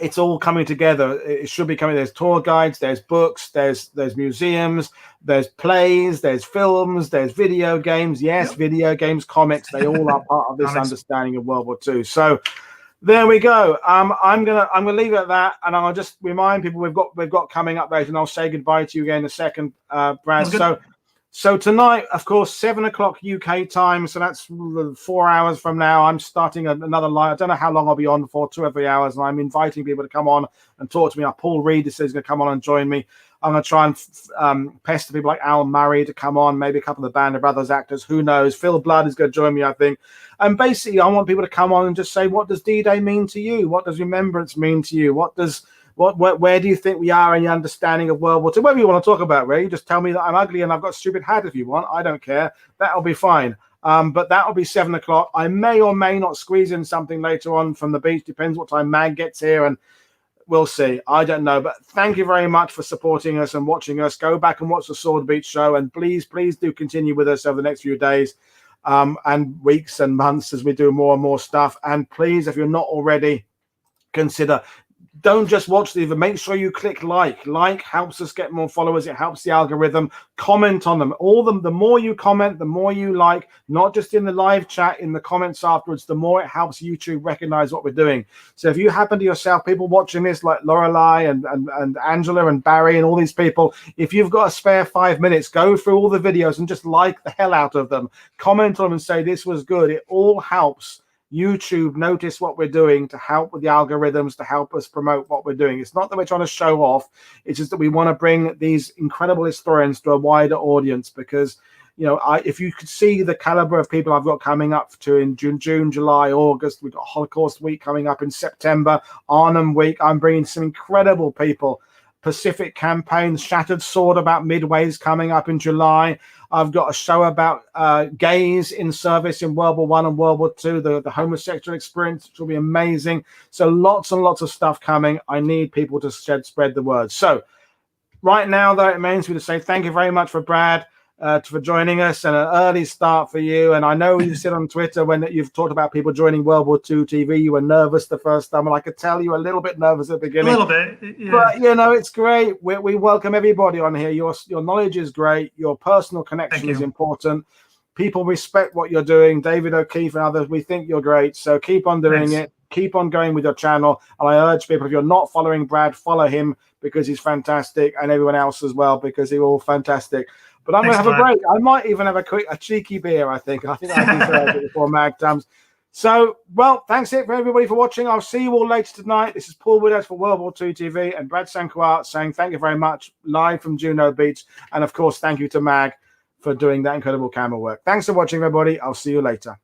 it's all coming together. It should be coming. There's tour guides, there's books, there's museums, there's plays, there's films, there's video games. Yes, video games, comics, they all are part of this understanding of World War II. So there we go. I'm gonna leave it at that, and I'll just remind people we've got coming up later, and I'll say goodbye to you again in a second, Brad. So tonight, of course, 7 o'clock UK time. So that's 4 hours from now. I'm starting another live. I don't know how long I'll be on for, 2 or 3 hours. And I'm inviting people to come on and talk to me. Paul Reed says he's going to come on and join me. I'm going to try and pester people like Al Murray to come on, maybe a couple of the Band of Brothers actors. Who knows? Phil Blood is going to join me, I think. And basically, I want people to come on and just say, what does D-Day mean to you? What does remembrance mean to you? Where do you think we are in your understanding of World War II? Whatever you want to talk about, Ray. You just tell me that I'm ugly and I've got a stupid hat if you want. I don't care. That'll be fine. But that'll be 7 o'clock. I may or may not squeeze in something later on from the beach. Depends what time Mag gets here, and we'll see. I don't know. But thank you very much for supporting us and watching us. Go back and watch the Sword Beach show, and please do continue with us over the next few days and weeks and months as we do more and more stuff. And please, if you're not already, consider. Don't just watch the event. Make sure you click like. Like helps us get more followers. It helps the algorithm. Comment on them. The more you comment, the more you like, not just in the live chat, in the comments afterwards, the more it helps YouTube recognize what we're doing. So if you happen to yourself, people watching this like Lorelei and Angela and Barry and all these people, if you've got a spare 5 minutes, go through all the videos and just like the hell out of them. Comment on them and say this was good. It all helps YouTube notice what we're doing to help with the algorithms, to help us promote what we're doing. It's not that we're trying to show off. It's just that we want to bring these incredible historians to a wider audience, because, if you could see the caliber of people I've got coming up to in June, July, August, we've got Holocaust Week coming up in September, Arnhem Week. I'm bringing some incredible people. Pacific Campaign, Shattered Sword about Midway's coming up in July. I've got a show about gays in service in World War I and World War II, the homosexual experience, which will be amazing. So lots and lots of stuff coming. I need people to spread the word. So right now, though, it remains me to say thank you very much for Brad. for joining us, and an early start for you. And I know you said on Twitter when you've talked about people joining World War II TV, you were nervous the first time, and I could tell you were a little bit nervous at the beginning. A little bit, yeah. But you know, it's great. We welcome everybody on here. Your knowledge is great. Your personal connection is important. People respect what you're doing. David O'Keefe and others, we think you're great. So keep on doing it. Keep on going with your channel. And I urge people, if you're not following Brad, follow him because he's fantastic, and everyone else as well because they're all fantastic. But I'm going to have a break. I might even have a cheeky beer, I think. I think I deserve it before Mag comes. So, well, thanks for everybody for watching. I'll see you all later tonight. This is Paul Woodadge for World War II TV and Brad St.Croix saying thank you very much, live from Juno Beach. And, of course, thank you to Mag for doing that incredible camera work. Thanks for watching, everybody. I'll see you later.